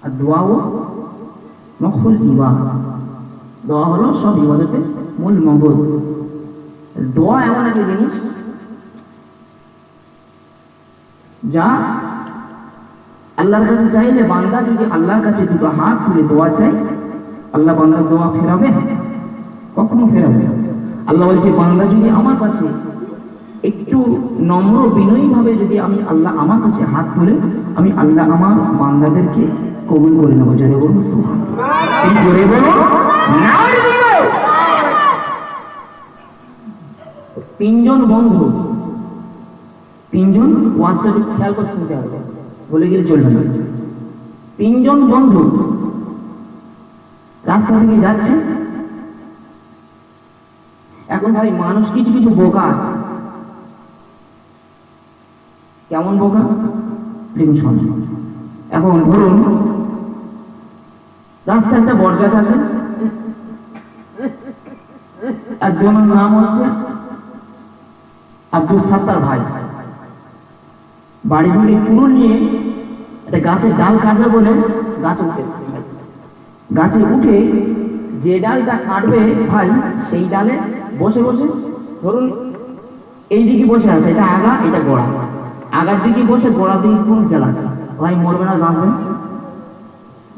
আর দোয়াও মখুল ইবাদ, দোয়া হলো সব ইবাদতের মূল মগজ। দোয়া এমন একটা জিনিস যা আল্লাহর কাছে চাইলে, বান্দা যদি আল্লাহর কাছে দুটো হাত তুলে দোয়া চাই, আল্লাহ বান্দার দোয়া ফেরাবে? কখনো ফেরাবে না। আল্লাহ বলছে, বান্দা যদি আমার কাছে একটু নম্র বিনয়ী ভাবে যদি আমি আল্লাহ আমার কাছে হাত তুলে, আমি আল্লাহ আমার বান্দাদেরকে কবুল করে নেবো। জোরে বলুন সুবহানাল্লাহ, জোরে বলুন নাউজুবিল্লাহ। তিনজন বন্ধু, তিনজন, ওয়াজটা একটু খেয়াল করে শুনতে হবে, বলে গেলে চলবে না। তিনজন বন্ধু রাস্তা থেকে যাচ্ছে। এখন ভাই মানুষ কিছু কিছু বোকা আছে। কেমন বোকা? এখন ধরুন রাস্তায় একটা বটগাছ আছে, একজনের নাম হচ্ছে আব্দুল সাত্তার ভাই। বাড়ি বাড়ি পুরো নিয়ে একটা গাছের ডাল কাটবে বলে গাছে উঠেছে। গাছে উঠে যে ডালটা কাটবে ভাই, সেই ডালে বসে বসে, ধরুন এই দিকে বসে আছে, এটা আগা এটা গোড়া, আগার দিকে বসে গোড়ার দিকে কোন চালাচ্ছে ভাই, মরবে না বাঁচবে?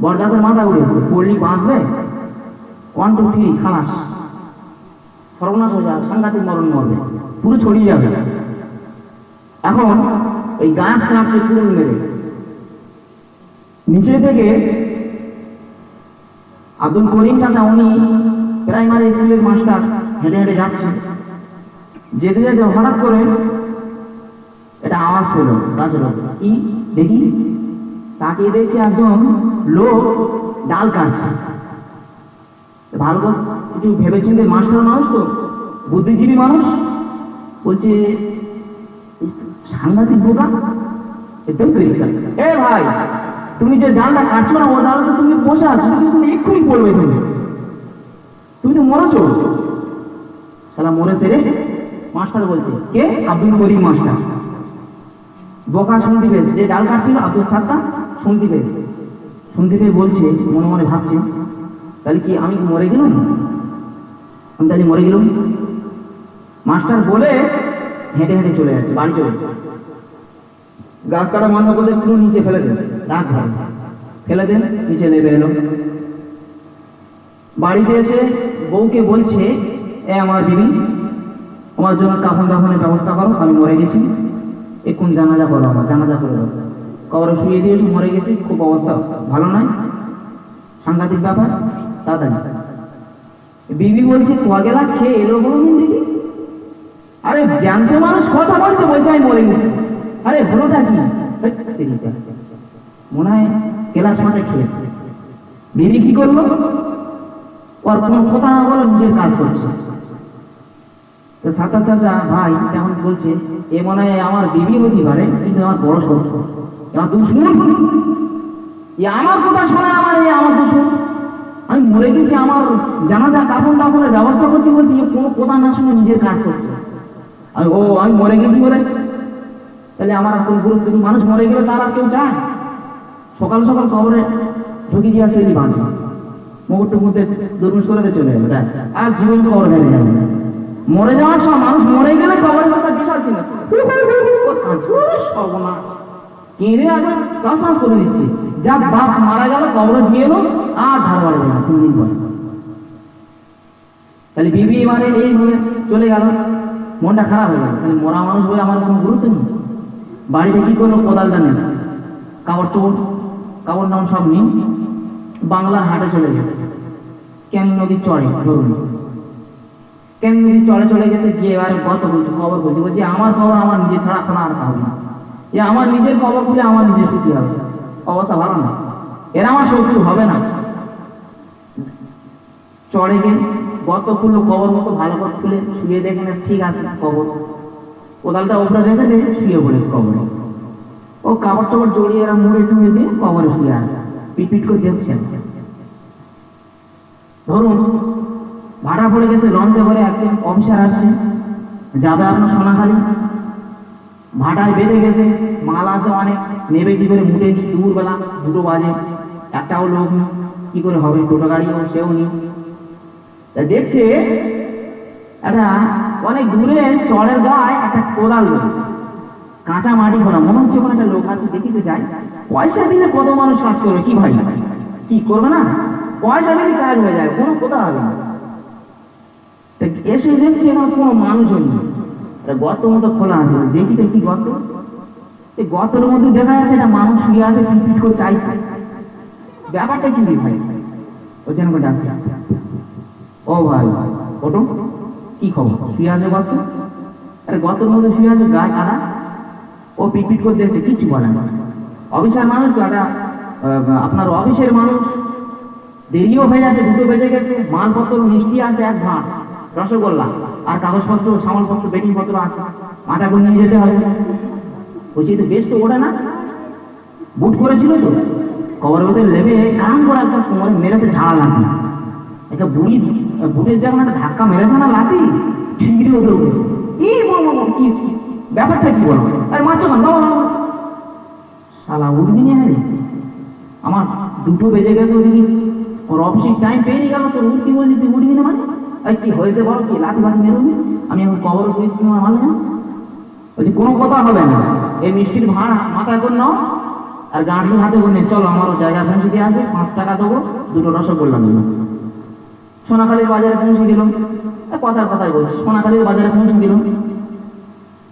বট গাছের মাথা উঠেছে, পড়লি বাঁচবে? 1 2 3 খালাস, সর্বনাশ হয়ে যাবে, সাংঘাতিক মরণ মরবে, পুরো ছড়িয়ে যাবে। এখন ওই গাছ কাটছে পুরো মেরে, নিচে থেকে আব্দুল করিম চাচা, উনি প্রাইমারি স্কুলের মাস্টার, হেঁটে হেঁটে যাচ্ছে। যেতে যেতে হঠাৎ করে এটা আওয়াজ পেল গাছের উপর, কি দেখি, তাকিয়ে দেখছি একজন লোক ডাল কাটছে। ভালো কিছু ভেবেচিন্তে, মাস্টার মানুষ তো, বুদ্ধিজীবী মানুষ, বলছে সাংঘাতিক বোকা, একদম তৈরি। এ ভাই, তুমি যে ডালটা কাটছো না, ও ডাল তো তুমি বসে আছো, তুমি এক্ষুনি পড়বে, তুমি তো মরেছো। শালা মরেছে রে। মাস্টার বলছে, কে? আব্দুল করিম মাস্টার। বোকা শুনতে পেয়েছে, যে ডাল কাটছিল আব্দুল সাত্তার শুনতে পেয়েছে। শুনতে পেয়ে বলছে, মনে মনে ভাবছে, তাহলে কি আমি মরে গেলাম? আমি তাহলে মরে গেলাম। মাস্টার বলে হেঁটে হেঁটে চলে যাচ্ছে, বাড়ি চলে যাচ্ছে। গাছ কাটা বন্ধ করতে পুরো নিচে ফেলে দেন, রাখ ভাই, ফেলে দেন, নিচে নেমে এলো। বাড়িতে এসে বউকে বলছে, এ আমার বিবি, আমার জন্য কাফন দাফনের ব্যবস্থা করো, আমি মরে গেছি, এখন জানাজা করো, আমার জানাজা করে দাও। কবরে শুয়ে দিয়েছি, মরে গেছি, খুব অবস্থা ভালো নয়, সাংঘাতিক ব্যাপার, তাড়াতাড়ি। বিবি বলছে, খোয়া গেলাস খেয়ে এলো বলুন দেখি। আরে জ্যান্ত মানুষ কথা বলছে, বলছে আমি মরে গেছি। আরে হলোটা কি? মনে হয় কেলাস মাছে খেয়েছে। বিবি কি করলো? ওর কোনো কথা না বলে নিজের কাজ করছে। তো সাত্তার চাচা ভাই এখন বলছে, এ মনে হয় আমার বিবি হতে পারে, কিন্তু আমার বড় সমস্যা, আমার দুশ্মন, আমার কথা শোনা, আমার দুশ্মন। আমি মরে গেছি, আমার জানাজা কাফন দাফনের ব্যবস্থা করতে বলছি, কোনো কথা না শুনে নিজের কাজ করছে। আমি মরে গেছি বলে তাহলে আমার কোন গুরুত্ব? মানুষ মরে গেলে তার আর কেউ চায়? সকাল সকাল খবরে ঢুকি দিয়ে আসলে বাঁচবে, মুকুটটুর মধ্যে দুর্মিশ করে চলে যাবে, আর জীবন খবর দেখে যাবে। মরে যাওয়ার সব মানুষ মরে গেলে খবরের কথা বিশাল চিন্তা, কেঁদে আগে কাজ মাস করে দিচ্ছে, যা বাপ মারা গেল, কবরে দিয়ে এলো, আর ধার বাড়ে যায় না 3 দিন পরে। তাহলে বিবি এবারে এইভাবে চলে গেল, মনটা খারাপ হয়ে গেল। তাহলে মরা মানুষ বলে আমার কোনো গুরুত্ব নেই। বাড়িতে কি করলো? কোদালটা নেই, কাপড় চোপড়, কাপড় নাম সব নিয়ে বাংলার হাটে চলে গেছে। ক্যানিং নদীর চড়ে, ধরুন ক্যানিং নদীর চড়ে চলে গেছে, গিয়ে এবারে গত বলছে, খবর বলছে আমার খবর আমার নিজে ছাড়া ছাড়া আর কাউ না, আমার নিজের খবর খুলে আমার নিজে সুখী হবে, অবস্থা ভালো না, এরা আমার শত্রু হবে না। চড়ে গিয়ে গত খুললো, কবর মতো ভালো করে খুলে শুয়ে দেখেন ঠিক আছে কবর, কোদালটা ওপরে রেখে দিয়ে শুয়ে পড়েছে কবরে। ও কাপড় চাপড় জড়িয়ে এরা মুড়ে টুড়ে দিয়ে কবরে শুয়ে আছে, পিট করে দেখছেন। ধরুন ভাড়া পড়ে গেছে, লঞ্চে করে একজন অফিসার আসছে, যাবে আপনার সোনাখালি, ভাটায় বেঁধে গেছে, মাল আছে অনেক, নেবে কি করে মুটে নি, দুপুরবেলা 2টো বাজে, একটাও লোক নেই, কি করে হবে? টোটো গাড়িও সেও নেই। তা দেখছে একটা অনেক দূরে চড়ের গায়ে একটা কোদাল রয়েছে, কাঁচা মাটি ভরা, মনে হচ্ছে ওখানে একটা লোক আছে, দেখিতে যাই। পয়সা দিলে কত মানুষ কাজ করবে, কি ভাই কি করবে না? পয়সা দিলে কাজ হয়ে যায়, কোনো কোথা হবে না। এসে দেখছে এখানে কোনো মানুষ হয়নি, গর্ত মতো খোলা আছে, দেখি তো কি গর্ত, গর্তের মধ্যে দেখা যাচ্ছে একটা মানুষ শুয়ে আছে, পিট করে চাইছে। ব্যাপারটা কি ভাই? ওখানে করে যাচ্ছে, ও ভাই ওটো কি খবর? শুয়ে আছে গর্ত, আরে গর্তের মধ্যে শুয়ে আছে, গায়ে কাদা, ও পিট করে দেখছে, কিছু বলে না। অফিসের মানুষ তো একটা, আপনার অফিসের মানুষ, দেরিও হয়ে যাচ্ছে, 2টো বেজে গেছে, মালপত্র মিষ্টি আছে এক ভাঁড়, রসগোল্লা আর কাগজপত্র সামালপত্র বেটিং পত্র আছে, মাথা করে নিয়ে যেতে হবে। বলছি তো বেশ তো ওটা না, বুট করেছিল তো, কবরের ভেতরে লেবে কান করে একটা কোমরে মেরেছে ঝাড়া লাঠি, একটা বুড়ি বুটের যেমন একটা ধাক্কা মেরেছে না লাঠি, ঠিকরি ওদের উঠেছে। এই বলো কি ব্যাপারটা কি বলো? আরে মারছো কেন? শালা উঠবি না রে, আমার 2টো বেজে গেছে, ওদিকে ওর অফিসের টাইম পেরিয়ে গেল, তোর উঠতি বললি, তুই উঠবি না মানে? আর কি হয়েছে বলো, কি লাঠি বাঠি মেরোবি? আমি এখন কবর শুয়েছি, তোমার ভালো না? বলছি কোনো কথা হবে না, এই মিষ্টির ভাড়া মাথায় করে নাও আর গাঁটলি হাতে করে নিয়ে চলো, আমারও জায়গা পৌঁছে দিয়ে আসবে, 5 টাকা দেবো, 2টো রসগোল্লা দেবো। সোনাখালীর বাজারে পৌঁছে দিল, কথার কথাই বলছি, সোনাখালীর বাজারে পৌঁছে দিল,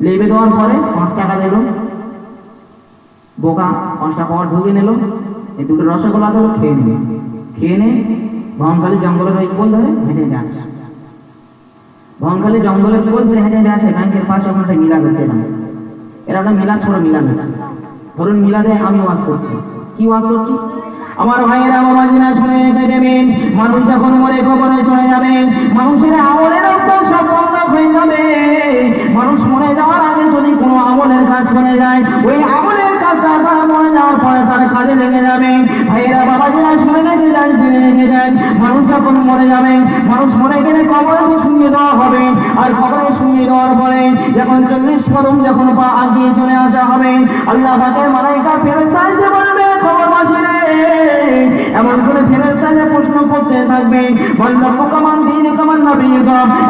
লেবে দেওয়ার পরে 5 টাকা দিল, বোকা 5টা পাওয়ার ঢুকে নিল, এই 2টো রসগোল্লা দেবো, খেয়ে নিবে। খেয়ে নে ভঙ্গালী জঙ্গলের ওই কোল ধরে হেঁটে হেঁটে আসে, ভঙ্গালী জঙ্গলের কোল ধরে হেঁটে হেঁটে আসে, ব্যাংকের পাশে ওখানে মিলাদ হচ্ছে, এরা একটা মিলাদ, ছোট মিলাদ হচ্ছে। ধরুন মিলাদে আমি ওয়াজ করছি, কি ওয়াজ করছি? আমার ভাইয়েরা আমার জিনা শুনে দেবেন, মানুষ যখন মরে কবরে চলে যাবে, মানুষের আমলের রাস্তা সব বন্ধ হয়ে যাবে। মানুষ মরে যাওয়ার আগে যদি কোনো আমলের কাজ করে যায়, ওই আমলের কাজটা তার মরে যাওয়ার পরে তার কাজে লেগে যাবে। ভাইয়েরা বাবা জিনা শুনে রেখে যান, জেনে রেখে যান, মানুষ যখন মরে যাবে, মানুষ মরে গেলে কবরে শুনিয়ে দেওয়া হবে, আর কবরে শুনিয়ে দেওয়ার পরে যখন 40 কদম যখন পা আগিয়ে চলে আসা হবে, আল্লাহ পাকের মালাইকা ফেরেশতা এসে বলবে, কবরবাসী রে, এমন করে ফেরেশতা যে প্রশ্ন করতে থাকবে, বললাম কামান দিন কামান নবী,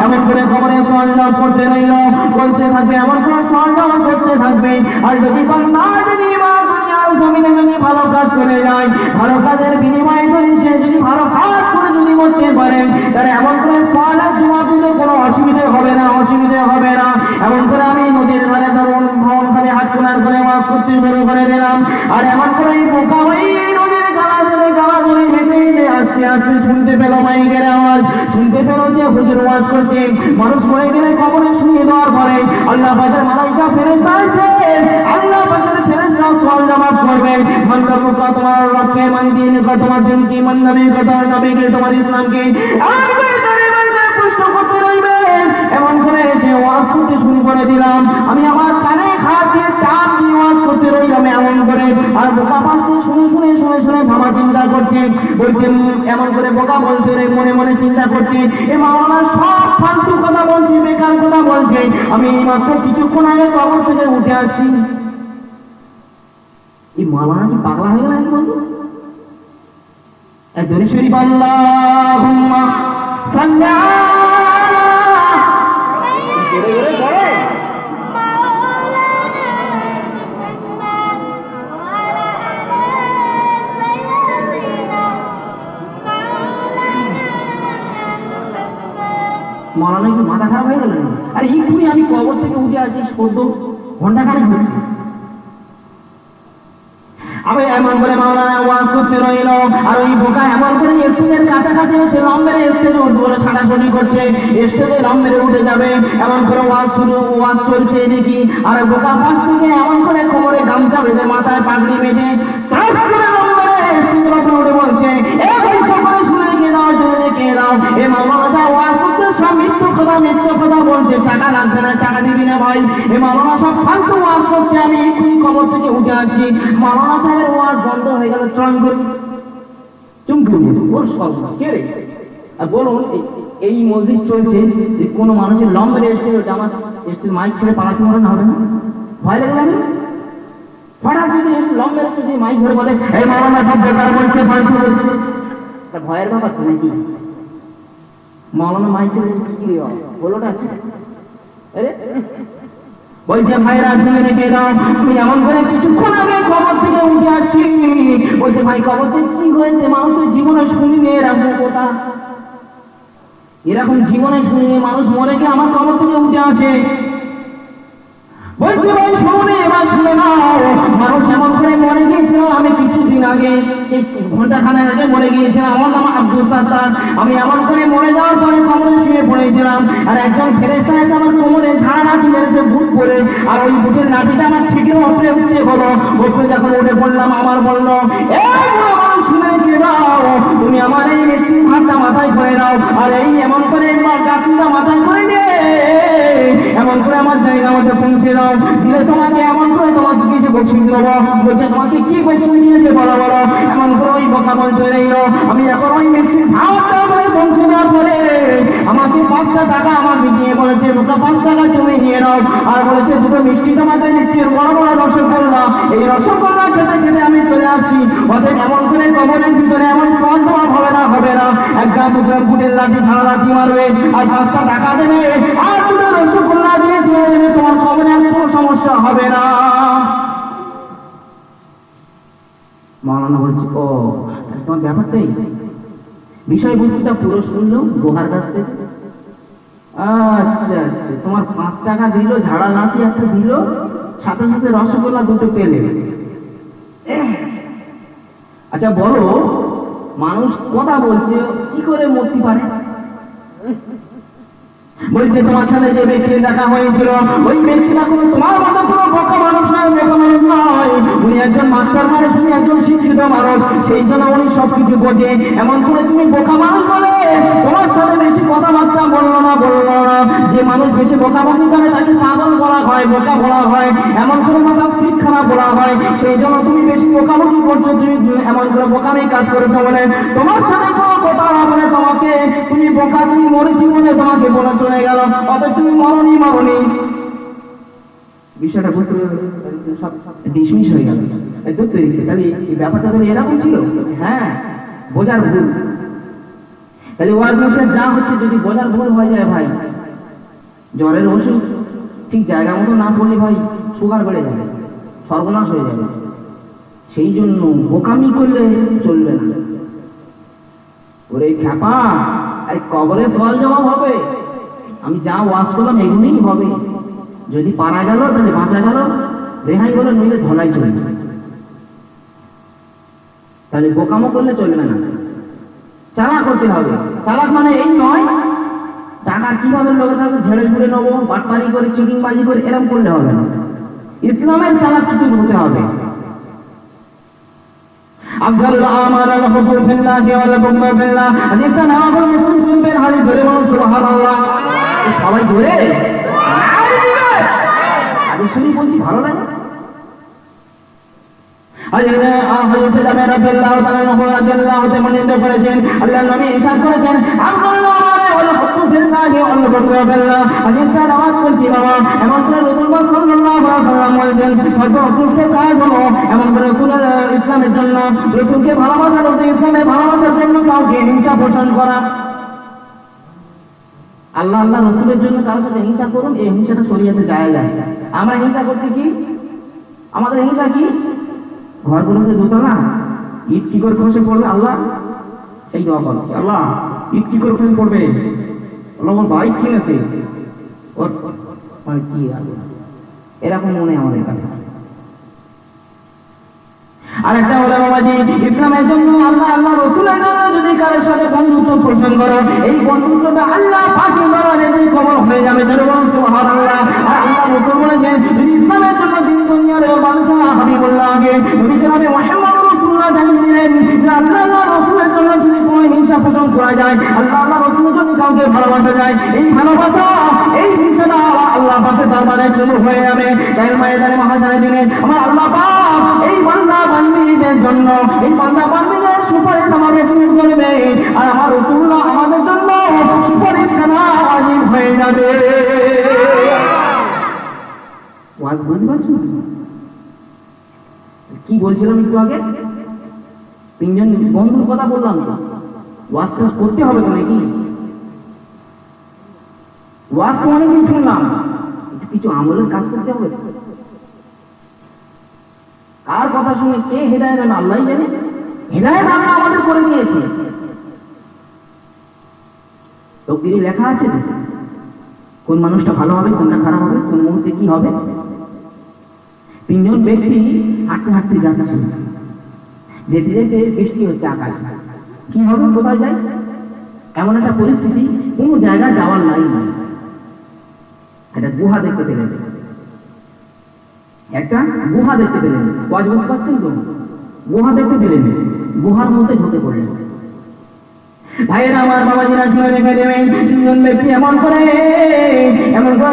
এমন করে কবরে সওয়াল জবাব করতে রইল, বলতে থাকবে, এমন করে সওয়াল জবাব করতে থাকবে। আর যদি বান্দা যদি দুনিয়ার জমিনে যদি ভালো কাজ করে যায়, ভালো কাজের বিনিময়ে যদি সে যদি ভালো কাজ করে যদি করতে পারে, তাহলে এমন করে সওয়ালের জবাব দিতে কোনো অসুবিধা হবে না, অসুবিধা হবে না। এমন করে আমি নদীর ধারে ধরুন ভ্রমণ খালি হাত কোনার করে ওয়াজ করতে শুরু করে দিলাম, আর এমন করে বোকা হয়ে নদীর গালা ধরে হেঁটে হেঁটে আস্তে আস্তে শুনতে পেল মাইকের আওয়াজ, শুনতে পেল যে হুজুর ওয়াজ করছে, মানুষ মরে গেলে কবরে শুনিয়ে দেওয়ার পরে আল্লাহ পাকের মালাইকা ফেরেশতা আসে, আল্লাহ পাকের ফেরেশতা সওয়াল জবাব করবে, মান রব্বুকা, তোমার রবকে, মান দীনুকা, তোমার দিন কি, মান নবীকা, তোমার নবীকে, তোমার ইসলাম কি, প্রশ্ন করতে রইবে। এমন করে এসে ওয়াজ করতে শুরু করে দিলাম, আমি আমার কানে হাত দিয়ে টান দিয়ে ওয়াজ করতে রইলাম এমন করে। আর বোকা পাশে শুনে শুনে শুনে শুনে বাবা চিন্তা করছে, বলছে এমন করে বোকা বলতে রে মনে মনে চিন্তা করছে, এ মাওলানা সব ফালতু কথা বলছে, বেকার কথা বলছে, আমি এই মাত্র কিছুক্ষণ আগে কবর থেকে উঠে আসছি। এই মাওলানা কি পাগলা হয়ে গেল? বলতো একজন শরীফ আল্লাহুম্মা সাল্লি মাওলানা কি মাথা খারাপ হয়ে গেল? আরে এক্ষুনি আমি কবর থেকে উঠে আসি, 14 ঘন্টা খানিক হচ্ছে। আমি এমন করে মাওলানা ওয়াজ করতে রইল, আর ওই বোকা এমন করে স্টেজের কাছাকাছি এসে লম্বের স্টেজে উঠবে বলে ছাটাছাটি করছে, স্টেজে লম্বের উঠে যাবে, এমন করে ওয়াজ চলছে দেখি। আর বোকা পাশ থেকে এমন করে কোমরে গামছা বেঁধে মাথায় পাগড়ি বেঁধে ত্রাস করে লম্বের স্টেজের উপরে উঠে বলছে, এ ভাই সকলে শুনে রেখে দাও, জেনে রেখে দাও, এ মাওলানা যা ওয়াজ করছে সব মিথ্যা কথা বলছে, টাকা লাগবে না, টাকা দিবি না ভাই, এ মাওলানা সব ফালতু ওয়াজ করছে, আমি এক্ষুনি কবর থেকে উঠে আসি। মাওলানা সাহেবের ওয়াজ বন্ধ হয়ে গেল, চমকে উঠেছে, ওর সর্বনাশ কে রে? আর বলুন এই মসজিদ চলছে, কোনো মানুষের লম্বের স্টেজ, আমার স্টেজ মাইক ছেড়ে পালাতে মনে হবে না? ভয় লেগে যাবে? হঠাৎ যদি এসে লম্বের এসে যদি মাইক ধরে বলে এই মাওলানা সব বেকার বলছে ফালতু বলছে, তা ভয়ের ব্যাপার তো নাকি? মাওলানা মাইক চলে কি হলোটা কি? আরে বলছে ভাইরা শুনে রেখে দাও, তুমি এমন করে কিছুক্ষণ আগে খবর থেকে উঠে আসছি। বলছে ভাই খবর থেকে কি হয়েছে? মানুষ তো জীবনে শুনিনি এরকম কথা, এরকম জীবনে শুনিনি মানুষ মরে গিয়ে আমার খবর থেকে উঠে আসে। বলছে ভাই শুনে এবার শুনে নাও, মানুষ এমন করে মরে গিয়েছিল, আমি কিছুদিন আগে ঘন্টা খানেক আগে মরে গিয়েছিলাম, আমার নাম আব্দুল সাত্তার। আমি এমন করে মরে যাওয়ার পরে কবরে শুয়ে পড়েছিলাম, আর একজন ফেরেশতা এসে আমার কোমরে ঝাড়া লাঠি মেরেছে বুট করে, আর ওই বুটের লাঠিটা আমার ঠিকই উপরে উঠতে হলো। উপরে যখন উঠে পড়লাম আমার বললো এই বুড়ো মানুষ শুনে কে দাও, তুমি আমার এই মিষ্টির ভাতটা মাথায় করে নাও, আর এই এমন করে গাঁটুটা মাথায় করে নে, এমন করে আমার জায়গা মধ্যে পৌঁছে দাও, দিলে তোমাকে এমন করে তোমাকে কিছু বকশিশ দেবো। বলছে তোমাকে কি বকশিশ দিয়েছে বলো বলো। এমন করে ওই বোকা বলতে রইল। আমি এখন ওই মিষ্টির ভাতটা করে পৌঁছে দেওয়ার পরে আমাকে 5টা টাকা আমাকে দিয়ে বলেছে, বোকা 5 টাকা তুমি নিয়ে নাও, আর বলেছে দুটো মিষ্টি তোমাকে দিচ্ছি, বড় বড় রসগোল্লা, এই রসগোল্লা খেতে খেতে আমি চলে আসি। অতএব এমন করে কবরের ভিতরে এমন সওয়াল তোমার হবে না, হবে না। একটা বুটের লাঠি ঝাড়া লাঠি মারবে, আর 5টা টাকা দেবে, আর দুটো রসগোল্লা দিয়ে ছেড়ে দেবে, তোমার কবরে আর কোনো সমস্যা হবে না। মাওলানা বলছে ও তোমার ব্যাপারটাই, বিষয়বস্তুটা পুরো শুনলো গোহার কাছ থেকে। আচ্ছা আচ্ছা, তোমার 5 টাকা দিল, ঝাড়া লাঠি একটা দিল, সাথে সাথে রসগোল্লা দুটো পেলে। আচ্ছা বলো, মানুষ কথা বলছে কি করে মরতে পারে? বলছে তোমার সাথে যে ব্যক্তি দেখা হয়েছিল, ওই ব্যক্তিটা কোনো তোমার মতো কোনো বোকা মানুষ নয়, বোকা মানুষ নয়। উনি একজন মাস্টার মানুষ, উনি একজন শিক্ষিত মানুষ, সেই জন্য উনি সবকিছু বোঝে। এমন করে তুমি বোকা মানুষ বলে তোমার সাথে বেশি কথাবার্তা বললো না। যে মানুষ বেশি বোকাবাকি করে তাকে পাগল বলা হয়, বোকা বলা হয়, এমন করে মাথা ফিট খারাপ বলা হয়। সেই জন্য তুমি বেশি বোকাবাকি করছো, তুমি এমন করে বোকামি কাজ করেছো বলে তোমার সাথে কোনো কথা বলে তোমাকে, তুমি বোকা, তুমি মরেছি বলে তোমাকে বলে চলে গেল, অতএব তুমি মরনি। বিষয়টা বুঝতে সব ডিসমিস হয়ে গেল। তাহলে এই ব্যাপারটা তাহলে এরকম ছিল? হ্যাঁ, বোঝার ভুল। তাহলে ওয়াজ মাসে যা হচ্ছে যদি বোঝার ভুল হয়ে যায় ভাই, জ্বরের ওষুধ ঠিক জায়গা মতো না পড়লে ভাই সুগার বেড়ে যাবে, সর্বনাশ হয়ে যাবে। সেই জন্য বোকামি করলে চলবে না। ওরে খ্যাপা, আর কবরে সওয়াল জবাব হবে। আমি যা ওয়াজ করলাম এগুলোই হবে। যদি পারা গেল তাহলে বাঁচা গেল, রেহাই হলো, নইলে ধলাই চলে যাবে। তাহলে বোকামো করলে চলবে না, চালাক করতে হবে। চালাক মানে এই নয় টাকা কিভাবে লোকের কাছে ঝেড়ে ঝুড়ে নেবো, বাটপারি করে, চিটিংবাজি করে, এরকম করলে হবে না। ইসলামের চালাক চুটি হতে হবে। আফজালুল আমাল হুব্বু ফিল্লাহি ওয়াল বুগদু ফিল্লাহ। হাদিসটা নাও বলে মুসলিম বের হাদিস ধরে বলুন সুবহানাল্লাহ। সবাই জোরে আরে শুনি বলছি, ভালো লাগে। আল্লাহ আহমদ জাবের রাদিয়াল্লাহু তাআলা নহু রাদিয়াল্লাহু তাআলা মনিন্দ করেছেন, আল্লাহর নবী ইরশাদ করেছেন আফজালুল আমাল হুব্বু ফিল্লাহি ওয়াল বুগদু ফিল্লাহ। হাদিসটা নামাজ পড়ছি বাবা, এমন করে রাসূলুল্লাহ সাল্লাল্লাহু আলাইহি ওয়াসাল্লাম বলেছেন সর্বোৎকৃষ্ট কাজ হলো এমন করে রাসূলের ইসলামের জন্য, রাসূলকে ভালোবাসা করতে, ইসলামের ভালোবাসার জন্য কাউকে হিংসা পোষণ করা। আল্লাহ রাসূলের জন্য কারোর সাথে হিংসা করুন, এই হিংসাটা শরীয়তে জায়েজ আছে। আমরা হিংসা করছি কি? আমাদের হিংসা কি? ঘরগুলোতে দোতলা, ইট কি করে খসে পড়বে আল্লাহ, সেই দোয়া করছে আল্লাহ ইট কি করে খসে পড়বে, আল্লাহ আমার বাইক কিনেছে, মানে কি এরকম মনে আমাদের কাছে। আরেকটা হলো বাবাজি, ইসলামের জন্য আল্লাহ রাসূলের জন্য যদি কারোর সাথে বন্ধুত্ব পোষণ করো, এই বন্ধুত্বটা আল্লাহ পাকের দরবারে কবুল হয়ে যাবে। সুবহানাল্লাহ। আর আল্লাহ রাসূল বলেছেন যদি ইসলামের জন্য দিন দুনিয়ার বাদশা হাবিবুল্লাহকে নবী জনাবে মুহাম্মদ রাসূলুল্লাহ জানিয়ে দিলেন যে আল্লাহ রাসূলের জন্য যদি কোনো হিংসা পোষণ করা যায়, আল্লাহ রাসূলের জন্য কাউকে ভালোবাসা যায়, এই ভালোবাসা, এই হিংসাটা আল্লাহ পাকের দরবারে কবুল হয়ে যাবে। তাই ময়দানে মাহশারের দিনে আমার আল্লাহ পাক এই বান্দা বান্দীদের জন্য, এই বান্দা বান্দীদের সুপারিশ আমার রাসূল করবে, আর আমার রাসূলুল্লাহ আমাদের জন্য সুপারিশ করা ওয়াজিব হয়ে যাবে। ওয়াজ বুঝতে পারছো? বলছিলাম একটু আগে? তিনজন বন্ধুর কথা বললাম তো, ওয়াজ টাজ করতে হবে তো নাকি? ওয়াজ তো অনেকদিন শুনলাম, কিছু আমলের কাজ করতে হবে। কার কথা শুনে কে হেদায়েত আল্লাহ জানে। হেদায়েত আল্লাহ আমাদের করে দিয়েছে, তকদিরে লেখা আছে কোন মানুষটা ভালো হবে, কোনটা খারাপ হবে, কোন মুহূর্তে কি হবে। তিনজন ব্যক্তি হাঁটতে হাঁটতে যাচ্ছে, যেতে যেতে বৃষ্টি হচ্ছে আকাশ, কি হবে, কোথায় যায়? এমন একটা পরিস্থিতি, কোনো জায়গা যাওয়ার লাইন নাই। একটা গুহা দেখতে পেলেন, একটা গুহা দেখতে পেলেন। ওয়াজ বুঝতে পারছেন তো? গুহা দেখতে পেলেন, গুহার মধ্যে ঢুকে পড়লেন। ভাইয়েরা আমার, বাবাজিরা শুনে রেখে দেবেন, তিনজন ব্যক্তি এমন করে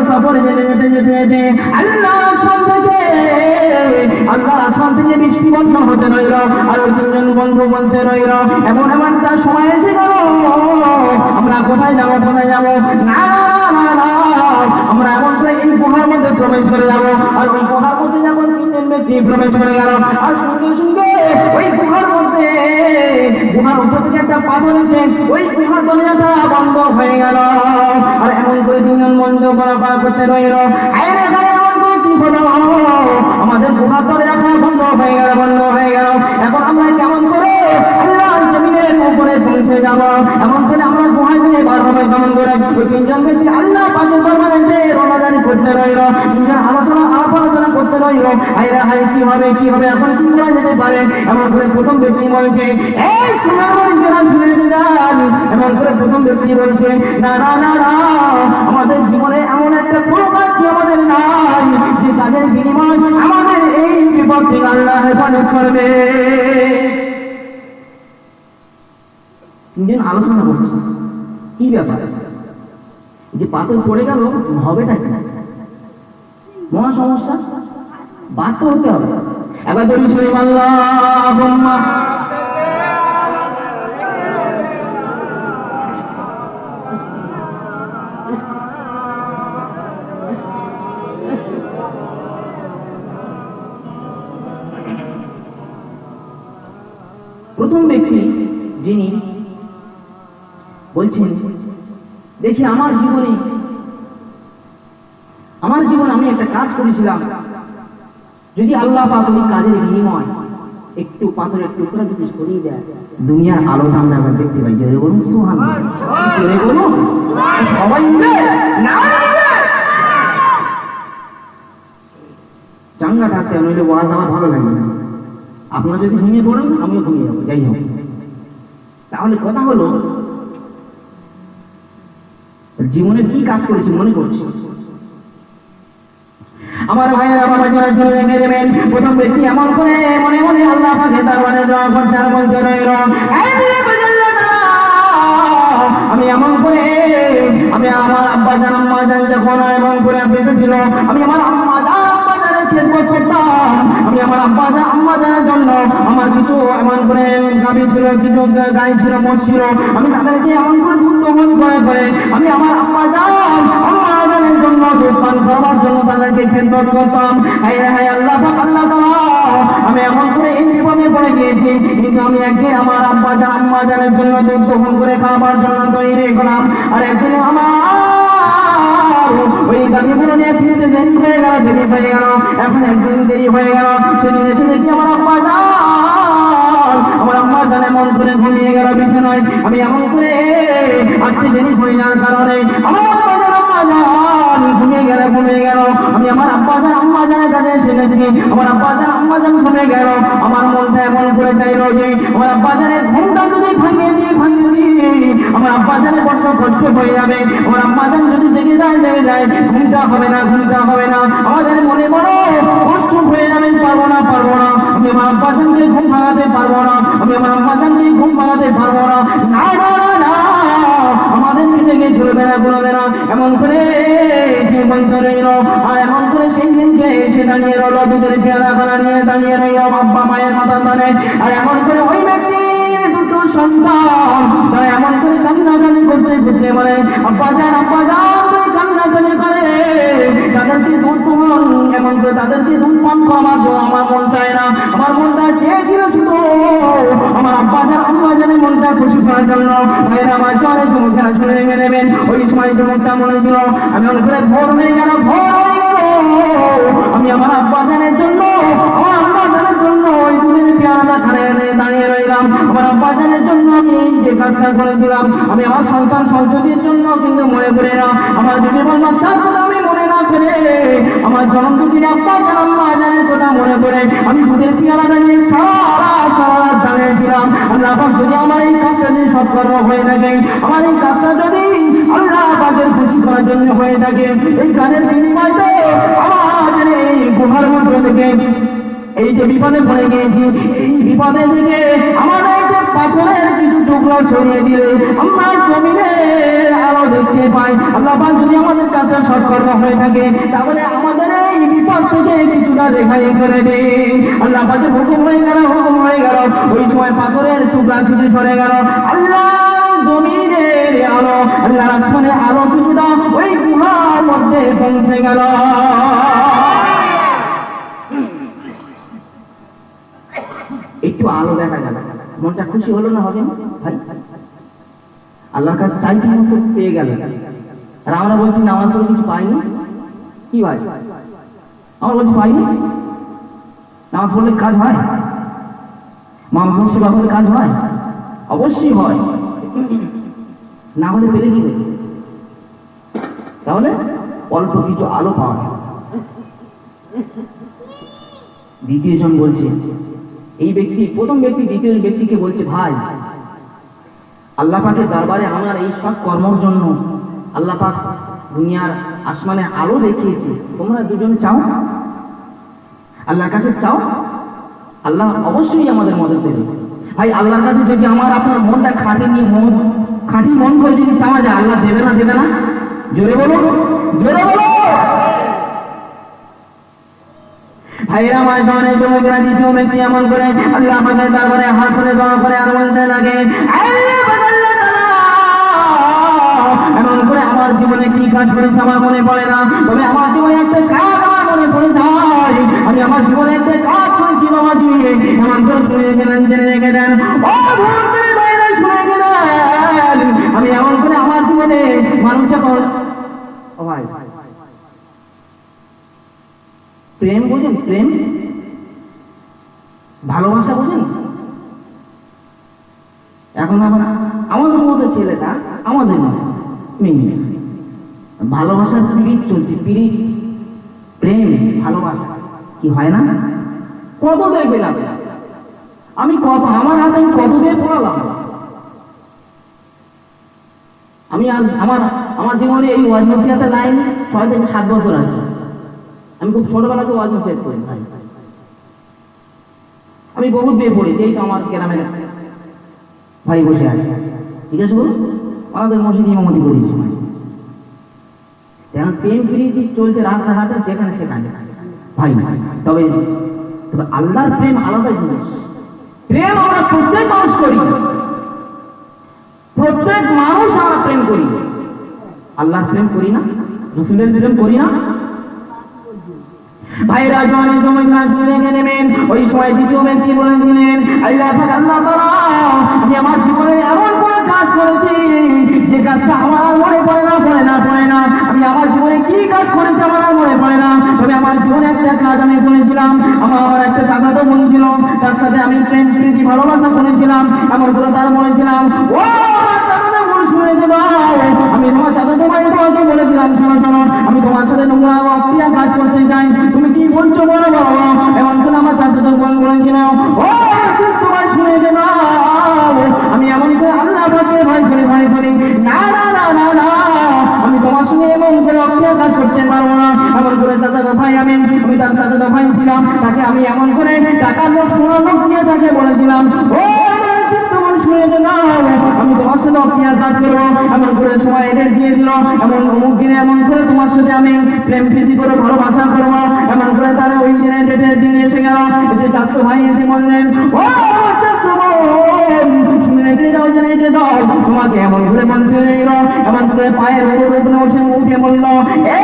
সফরে যেতে যেতে যেতে যেতে আল্লাহ আসমান থেকে বৃষ্টি বর্ষণ হতে রইল। আর ওই তিনজন বন্ধু বলতে রইল, এমন একটা সময় এসে গেল, আমরা কোথায় যাবো, কোথায় যাবো? না, আমরা এমন করে এই গুহার মধ্যে প্রবেশ করে যাবো। আর ওই গুহার মধ্যে যখন তিনজন ব্যক্তি প্রবেশ করে গেল, আর সঙ্গে সঙ্গে ওই গুহার মধ্যে, গুহার উপর থেকে একটা পাথর এসে ওই গুহার দরজাটা বন্ধ হয়ে গেল। আর এমন করে তিনজন বন্ধ করা করতে রইল। আমাদের গুহার দরজাটা বন্ধ হয়ে গেল, বন্ধ হয়ে গেল। এখন আমরা কেমন করে আল্লাহর জমিনের উপরে পৌঁছে যাব? এমন করে আমরা গুহায় থেকে বার হবে কেমন করে? ওই তিনজন ব্যক্তি আল্লাহ পাকের দরবারে রোনাজারি করতে রইল, তিনজন আলোচনা করতে রইল। হায়রে হায়, কি হবে, কি হবে, এখন কি করা যেতে পারে? এমন করে প্রথম ব্যক্তি বলছে, এই শোনার মানুষেরা শুনে যান। এমন করে প্রথম ব্যক্তি বলছে, না না না না, আমাদের জীবনে এমন একটা কোনো কাজ কি আমাদের নাই যে কাজের বিনিময় আমাদের এই বিপদ থেকে আল্লাহ হেফাজত করবে। তিনজন আলোচনা করছে, কি ব্যাপার, যে পাথর পড়ে গেল, হবেটা কি? মহা সমস্যা, বাদ তো হতে হবে। এবার ধরি শরীফ আল্লাহুম্মা। প্রথম ব্যক্তি যিনি বলছেন, দেখি আমার জীবনে আমি একটা কাজ করেছিলাম, যদি আল্লাহ পাক ওই কাজের বিনিময় একটু পাথরের টুকরা যদি সরিয়ে দেয়, দুনিয়ার আলোটা আমরা দেখতে পাই। জোরে বলুন সুবহানাল্লাহ, জোরে বলুন সবাই মিলে নারায়ে। চাঙ্গা থাকতে নইলে ওয়াজ আমার ভালো লাগে না। আপনারা যদি ঘুমিয়ে পড়েন, আমিও ঘুমিয়ে যাবো, যাই হোক। তাহলে কথা হলো, জীবনে কি কাজ করেছি মনে করছি। আমার ভাইয়েরা, বাবাজিরা শুনে রেখে দেবেন, প্রথম ব্যক্তি এমন করে মনে মনে আল্লাহ পাকের দরবারে দোয়া করতে আর বলতে রইল, আমি এমন করে, আমি আমার আব্বা জান আম্মা জান যখন এমন করে বেঁচে ছিল, আমি আমার আম্মা জান আব্বা জানের খেদমত করতাম। আমি আমার আব্বা জান আম্মা জানের জন্য আমার কিছু এমন করে গাভী ছিল, কিছু গাই ছিল, মোষ ছিল, আমি তাদেরকে এমন করে দুধ দহন করে করে আমি আমার আব্বা জান আম্মা জানের জন্য দুধ পান করবার জন্য তাদেরকে খেদমত করতাম। হায় হায় আল্লাহ পাক, আল্লাহ তাআলা, আমি এমন করে এই বিপদে পড়ে গিয়েছি, কিন্তু আমি একদিন আমার আব্বা জান আম্মা জানের জন্য দুধ দহন করে খাবার জন্য তৈরি করলাম, আর একদিন আমার ওই গাড়িগুলো নিয়ে ফিরতে দেরি হয়ে গেল। এখন একদিন দেরি হয়ে গেল, সেদিন এসে দেখি আমার আম্মা জান এমন করে ঘুমিয়ে গেল বিছানায়। আমি এমন করে আসতে দেরি হয়ে যাওয়ার কারণে আমার আম্মা জান ঘুমিয়ে গেল। আমি আমার আব্বা জান আম্মা জানের কাছে এসে গেছি, আমার আব্বা জান আম্মা জান ঘুমিয়ে গেল। আমার মনটা এমন করে চাইল যে আমার আব্বা জানের ঘুমটা যদি ভাঙিয়ে দিয়ে আমার আব্বা জানের বড্ড কষ্ট হয়ে যাবে। আমার আম্মা জান যদি জেগে যায়, ঘুমটা হবে না। আমাদের মনে বড় কষ্ট হয়ে যাবে, পারবো না। আমি আমার আব্বা জানকে ঘুম ভাঙাতে পারবো না, আমি আমার আম্মা জানকে ঘুম ভাঙাতে পারবো না। না, আমাদের থেকে চলবে না। এমন করে বলতে রইল, আর এমন করে সেই দিনকে এসে দাঁড়িয়ে রইল, দুধের পেয়ালা খানা নিয়ে দাঁড়িয়ে রইল আব্বা মায়ের মাথা ধরে। আর এমন করে ওই ব্যক্তি দুটো সন্তান তারা এমন করে কান্নাকানি করতে বলে, আব্বা জান কান্নাকানি করে, তাদেরকে দুধ যখন এমন করে তাদেরকে দুধ পান করাবো, আমার মন চায় না। আমার মনটা চেয়েছিল শুধু আমার আব্বা জানের মনটা খুশি করার জন্য। ভাইরা আমার জলে চমুখে আসলে নেমে নেবেন। ওই সময় চমুকটা মনে ছিল আমি অনেক করে ভোর হয়ে গেল, ভোর হয়ে গেল। আমি আমার আব্বা জানের জন্য, আমার আব্বা জানের জন্য ওই দুদিন পেয়ারা খানে দাঁড়িয়ে রইলাম। আমার আব্বা জানের জন্য আমি যে কাজটা করেছিলাম, আমি আমার সন্তান সন্ততির জন্য কিন্তু মনে করে না। আমার যদি বললাম চার কথা আমি মনে না করে আমার জন্ম দুদিন আব্বা জান আম্মা জানের কথা মনে করে আমি দুধের পেয়ারা দাঁড়িয়ে সারা রাত দাঁড়িয়েছিলাম। আল্লাহ পাক যদি আমার এই কাজটা যদি সৎকর্ম হয়ে থাকে, আমার এই কাজটা যদি আল্লাহ পাকের খুশি করার জন্য হয়ে থাকে, এই কাজের বিনিময়তে আমাদের এই গুহার মধ্যে থেকে এই যে বিপদে পড়ে গিয়েছি, এই বিপদে থেকে আমাদের একটা পাথরের কিছু টুকরো সরিয়ে দিলে আমরা জমিনের আলো দেখতে পাই। আল্লাহ পাক যদি আমাদের কাছে সৎকর্ম হয়ে থাকে, তাহলে আমাদের এই বিপদ থেকে কিছুটা রেহাই করে দে। আল্লাহ পাকের হুকুম হয়ে গেল, হুকুম হয়ে গেল। ওই সময় পাথরের টুকরা কিছু সরে গেল। আল্লাহ জমিনের আলো, আল্লাহ আসমানের আলো কিছুটা ওই গুহার মধ্যে পৌঁছে গেল। একটু আলো দেখা গেল, মনটা খুশি হলো না? হবে ভাই, আল্লাহর কাছে চাইতে মতো পেয়ে গেল। আর আমরা বলছি নামাজ পড়ে কিছু পাইনি। কি ভাই, আমরা বলছি পাইনি। নামাজ পড়লে কাজ হয়? মামুন সেবা করলে কাজ হয়? অবশ্যই হয়। না হলে পেলে কি? তাহলে অল্প কিছু আলো পাওয়া গেল। দ্বিতীয় জন বলছে, এই ব্যক্তি প্রথম ব্যক্তি দ্বিতীয় ব্যক্তিকে বলছে, ভাই আল্লাহ পাকের দরবারে আমার এই সব কর্মের জন্য আল্লাহ পাক দুনিয়ার আসমানে আলো দেখিয়েছে, তোমরা দুজন চাও, আল্লাহর কাছে চাও, আল্লাহ অবশ্যই আমাদের মদদ দেবে। ভাই আল্লাহর কাছে যদি আমার আপনার মনটা খাঁটি মন করে যদি চাওয়া যায়, আল্লাহ দেবে না? দেবে না? জোরে বলো, জোরে বলো। ভাইরা আমার জনে জমে করে দ্বিতীয় ব্যক্তি এমন করে আল্লাহ আমাদের দরবারে হাত করে দোয়া করে আর বলতে লাগে, এমন করে আমার জীবনে কি কাজ করেছে আমার মনে পড়ে না, তবে আমার জীবনে একটা কাজ আমার মনে পড়ে যায়। আমি আমার জীবনে একটা কাজ করেছি বাবাজি, এমন করে শুনে গেলেন, জেনে রেখে দেন, শুনে গেলেন। আমি এমন করে আমার জীবনে মানুষ এখন ভাই প্রেম বোঝেন, প্রেম ভালোবাসা বোঝেন? এখন আমাদের মতো ছেলেটা, আমাদের মেয়ে ভালোবাসার পিড়িত চলছে, পিড়িত, প্রেম, ভালোবাসা কি হয় না? কত দেখবে না আমি কত আমার হাতে আমি কত দিয়ে পড়ালাম। আমি আমার জীবনে এই ওয়াজ নসিহতের লাইন 6 থেকে 7 বছর আছে। আমি খুব ছোটবেলাতে ওয়াজ নসিহত করি। আমি বহুত বিয়ে পড়েছি। এই তো আমার গ্রামের ভাই বসে আছে, ঠিক আছে বলুন, আমাদের মসজিদ ইমামতি করেছি। এখন প্রেম প্রীতি চলছে রাস্তাঘাটে যেখানে সেখানে ভাই। তবে আল্লাহর প্রেম আলাদা জিনিস। প্রেম আমরা প্রত্যেক মানুষ করি, প্রত্যেক মানুষ আমরা প্রেম করি। আল্লাহর প্রেম করি না? রাসূলের প্রেম করি না? ভাইরা জনে জমে নাচ রেখে নেবেন। ওই সময় দ্বিতীয় ব্যক্তি বলেছিলেন, আল্লাহ তাআলা, আমি আমার জীবনে এমন কোনো কাজ করেছি যে কাজটা আমার মনে পড়ে না। আমি আমার জীবনে কি কাজ করেছি আমার মনে পড়ে না, তবে আমার জীবনে একটা কাজ আমি করেছিলাম। আমার একটা চাচাতো বোন ছিল, তার সাথে আমি প্রেম প্রীতি ভালোবাসা করেছিলাম। এমন করে তার বলেছিলাম, ও আমার চাচাতো বোন শুনে দেবো, আমি তোমার চাচাতো ভাই তোমাকে বলেছিলাম, শোনো আমি তোমার সাথে নোংরা অপ্রিয় কাজ করতে চাই, তুমি কি বলছো বলো বাবা। এমন করে আমার চাচাতো বোন বলেছিলাম, ও তোমার শুনে দেবো, আমি এমন করে আল্লাহ পাকে ভয় করি না, আমি তোমার সঙ্গে এমন করে অপ্রিয় কাজ করতে পারবো না। এমন করে চাচাতো ভাই, আমি তার চাচাতো ভাই ছিলাম, তাকে আমি এমন করে টাকার লোক সোনার লোক নিয়ে তাকে বলেছিলাম, ও আমি তোমার সাথে অপ্রিয় কাজ করবো। এমন করে সময় এডেট দিয়ে দিল, এমন অমুক দিনে এমন করে তোমার সাথে আমি প্রেম প্রীতি করে ভালোবাসা করবো। এমন করে তারা ওই দিনে ডেটের দিন এসে গেল। এসে চাচাতো ভাই এসে বললেন, ও চাচাতো বোন শুনে রেখে দাও, জেনে রেখে দাও, তোমাকে এমন করে মন্ত্রে এলো, এমন করে পায়ের উপর বসে উঠে বললো, এ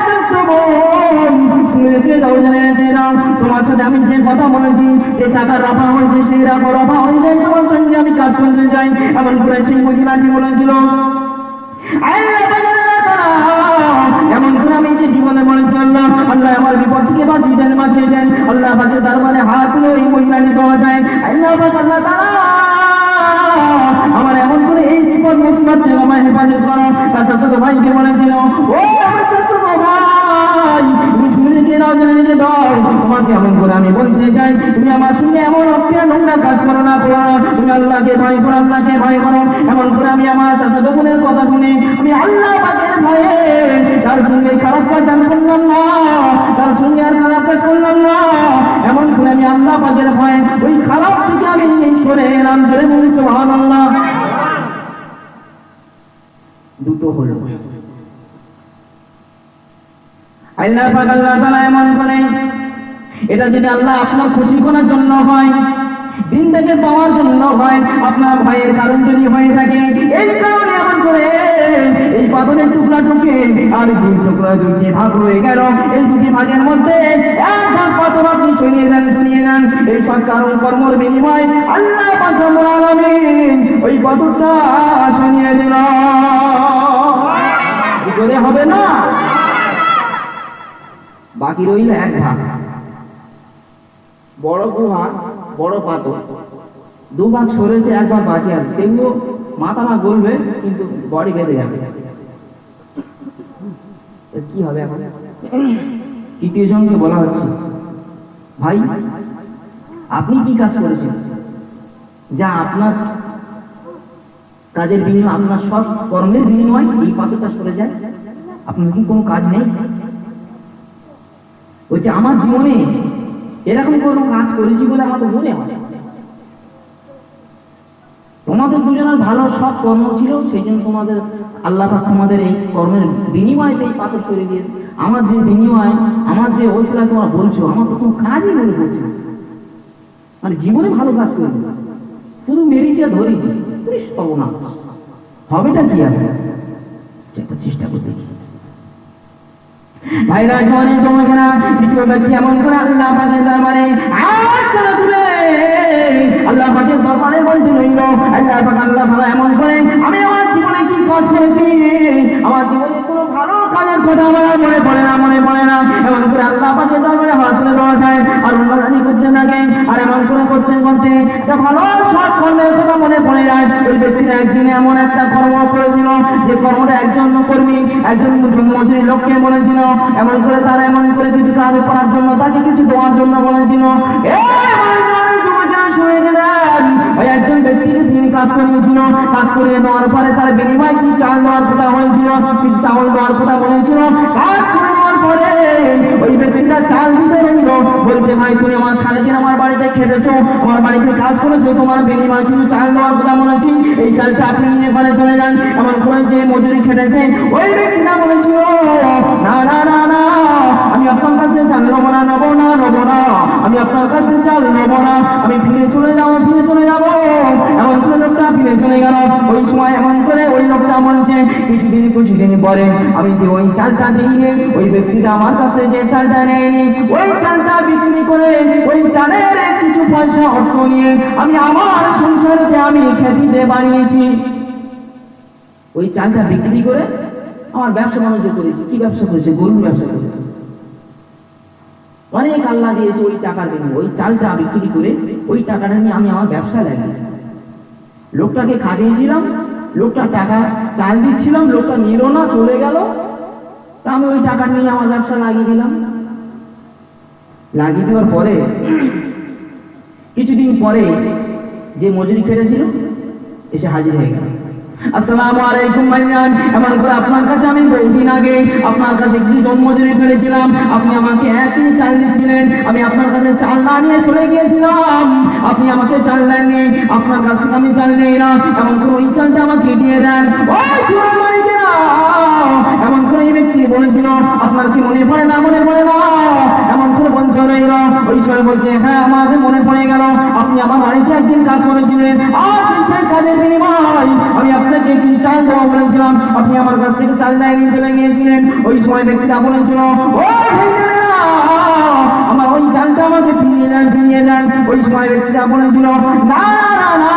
চাচাতো বোন শুনেছে দাও জেনেছে দাও, তোমার সাথে আমি যে কথা বলেছি, যে টাকা রাখা হয়েছে সেই রাখা হয়েছে, তোমার সঙ্গে আমি কাজ করতে চাই, এমন করে সেই মহিলাটি বলেছিল। এমন করে আমি যে বিপদে পড়েছি, আল্লাহ আল্লাহ আমার বিপদ থেকে বাঁচিয়ে দেন, বাঁচিয়ে দেন। আল্লাহ পাকের দরবারে হাত তুলে এই মহিলাটি দোয়া চায়, আল্লাহ পাক আল্লাহ তাআলা আমার এমন করে এই বিপদ মুসিবত থেকে আমায় হেফাজত করো। তার চাচাতো ভাইকে বলেছিল, ও আমার চাচাতো ভাই, তুমি শুনে কে দাও জেনে রেখে দাও, তোমাকে এমন করে আমি বলতে চাই, তুমি আমার সঙ্গে এমন অপ্রিয় নোংরা কাজ করো না, করো না। তুমি আল্লাহকে ভয় করো, আল্লাহকে ভয় করো। এমন করে আমি আমার চাচাতো বোনের কথা শুনে আমি আল্লাহ পাকের ভয়ে তার সঙ্গে খারাপ কাজ আর করলাম না, তার সঙ্গে আর খারাপ কাজ করলাম না। এমন করে আমি আল্লাহ পাকের ভয়ে ওই খারাপ থেকে আমি সরে এলাম। জোরে বলুন সুবহানাল্লাহ। দুটো হলো। আল্লাহ পাক আল্লাহ তাআলা এমন করে, এটা যদি আল্লাহ আপনার খুশি করার জন্য হয়, দিন থেকে পাওয়ার জন্য হয়, আপনার ভয়ের কারণ যদি হয়ে থাকে, এই কারণে এমন করে এই পাথরের টুকরা টুকে আর দুই টুকরা দুটি ভাগ রয়ে গেল। এই দুটি ভাগের মধ্যে এক ভাগ পাথর আপনি সরিয়ে দেন, সরিয়ে দেন। এই সব কারণ কর্মের বিনিময় আল্লাহ পাক রব্বুল আলামিন ওই পাথরটা সরিয়ে দিল। জোরে হবে না? বাকি রইল এক ভাগ। বড় গুহা, বড় পাথর, দু ভাগ সরেছে, এক ভাগ বাকি আছে। দেখবো মাথা না গলবে, কিন্তু বডি বেঁধে যাবে। কি হবে এখন? তৃতীয় জনকে বলা হচ্ছে, ভাই আপনি কি কাজ করেছেন যা আপনার কাজের বিনিময়, আপনার সৎ কর্মের বিনিময় এই পাথরটা সরে যায়? আপনার কি কোনো কাজ নেই? বলছে আমার জীবনে এরকম কোনো কাজ করেছি বলে আমার তো মনে হয়। তোমাদের দুজনের ভালো সৎ কর্ম ছিল, সেই জন্য তোমাদের আল্লাহ পাক তোমাদের এই কর্মের বিনিময়ে এই পাথর সরিয়ে দিয়েছে। আমার যে বিনিময়, আমার যে ওইগুলা তোমরা বলছো, আমার তো কোনো কাজই মনে করছে না। মানে জীবনে ভালো কাজ করেছি, শুধু মেরেছি আর ধরেছি, না হবেটা কি? আমি একটা চেষ্টা করে দেখি। ভাইরা জোয়ানি তোমাকে না, দ্বিতীয় ব্যক্তি এমন করে আল্লাহ পাকের দরবারে হাত তুলে আল্লাহ পাকের দরবারে বলতে রইল, আল্লাহ পাক আল্লাহ ভালো এমন করে আমি আমার জীবনে কি কাজ করেছি, আমার জীবনে কোনো ভালো কাজের কথা আমার মনে পড়ে না, মনে পড়ে না। এমন করে আল্লাহ পাকের দরবারে হাত তুলে দেওয়া যায় আর উন্নতি করতে থাকে। আর এমন করে করতে করতে একটা ভালো সৎ কর্মের কথা মনে পড়ে যায়। ওই ব্যক্তিটা একদিন এমন একটা কর্ম করেছিল, যে কর্মটা একজন কর্মী, একজন মজুরি লোককে বলেছিল। এমন করে তারা এমন করে কিছু কাজ করার জন্য, তাকে কিছু দেওয়ার জন্য বলেছিল। ওই একজন ব্যক্তিকে তিনি কাজ করিয়েছিল, কাজ করিয়ে দেওয়ার পরে তার বিনিময় কি চাল দেওয়ার কথা হয়েছিল, কি চাউল দেওয়ার কথা বলেছিল। কাজ করে দেওয়ার পরে ওই ব্যক্তিটা চাল দিতে রইল, বলছে ভাই তুমি আমার 3.5 আমার বাড়িতে খেটেছো, আমার বাড়িতে কাজ করেছো, তোমার বিনিময় কিছু চাল দেওয়ার কথা বলেছি, এই চালটা আপনি নিয়ে ঘরে চলে যান। এমন করে যে মজুরি খেটেছে ওই ব্যক্তিটা বলেছিল, না না না না, আমি আপনার কাছে চাল নেবো না, নেবো না, নেবো না, আমি আপনার কাছে চাল নেবো না, আমি ফিরে চলে যাবো, ফিরে চলে যাবো। এমন করে লোকটা ফিরে চলে গেল। ওই সময় এমন করে ওই লোকটা বলছে, কিছুদিন পরে আমি যে ওই চালটা নিয়ে, ওই ব্যক্তিটা আমার কাছে যে চালটা নেয়নি, ওই চালটা বিক্রি করে ওই চালের কিছু পয়সা অর্থ নিয়ে আমি আমার সংসারকে আমি খেতে বানিয়েছি। ওই চালটা বিক্রি করে আমার ব্যবসা বাণিজ্য করেছি। কি ব্যবসা করেছে? গরুর ব্যবসা করেছে। অনেক আল্লাহ দিয়েছে ওই টাকার বিনিময়ে। ওই চালটা বিক্রি করে ওই টাকাটা নিয়ে আমি আমার ব্যবসা লাগিয়েছি। লোকটাকে খাটিয়েছিলাম, লোকটা টাকা চাল দিচ্ছিলাম, লোকটা নিল না, চলে গেল। তা আমি ওই টাকা নিয়ে আমার ব্যবসা লাগিয়ে দিলাম। লাগিয়ে দেওয়ার পরে কিছুদিন পরে যে মজুরি খেটেছিল এসে হাজির হয়ে গেল। আসসালামু আলাইকুম ভাইজান, এমন করে আপনার কাছে আমি বহুদিন আগে আপনার কাছে কিছু জন্মজুরি ফেলেছিলাম, আপনি আমাকে একই চাল দিচ্ছিলেন, আমি আপনার কাছে চাল না নিয়ে চলে গিয়েছিলাম, আপনি আমাকে চাল দেননি, আপনার কাছ থেকে আমি চাল নেই না, এমন করে ওই চালটা আমাকে দিয়ে দেন। এমন করে এই ব্যক্তি বলেছিল, আপনার কি মনে পড়ে না? মনে পড়ে না? এমন করে বলতে রইল। ওই সময় বলছে, হ্যাঁ আমাকে মনে পড়ে গেল, আপনি আমার বাড়িতে একদিন কাজ করেছিলেন, আজ সেই কাজের বিনিময় আমি আপনাকে কি চাল দেওয়া বলেছিলাম, আপনি আমার কাছ থেকে চাল দেয়নি, চলে গিয়েছিলেন। ওই সময় ব্যক্তিটা বলেছিল, ও আমার ওই চালটা আমাকে ফিরিয়ে দেন। ওই সময় ব্যক্তিরা বলেছিল, না না না,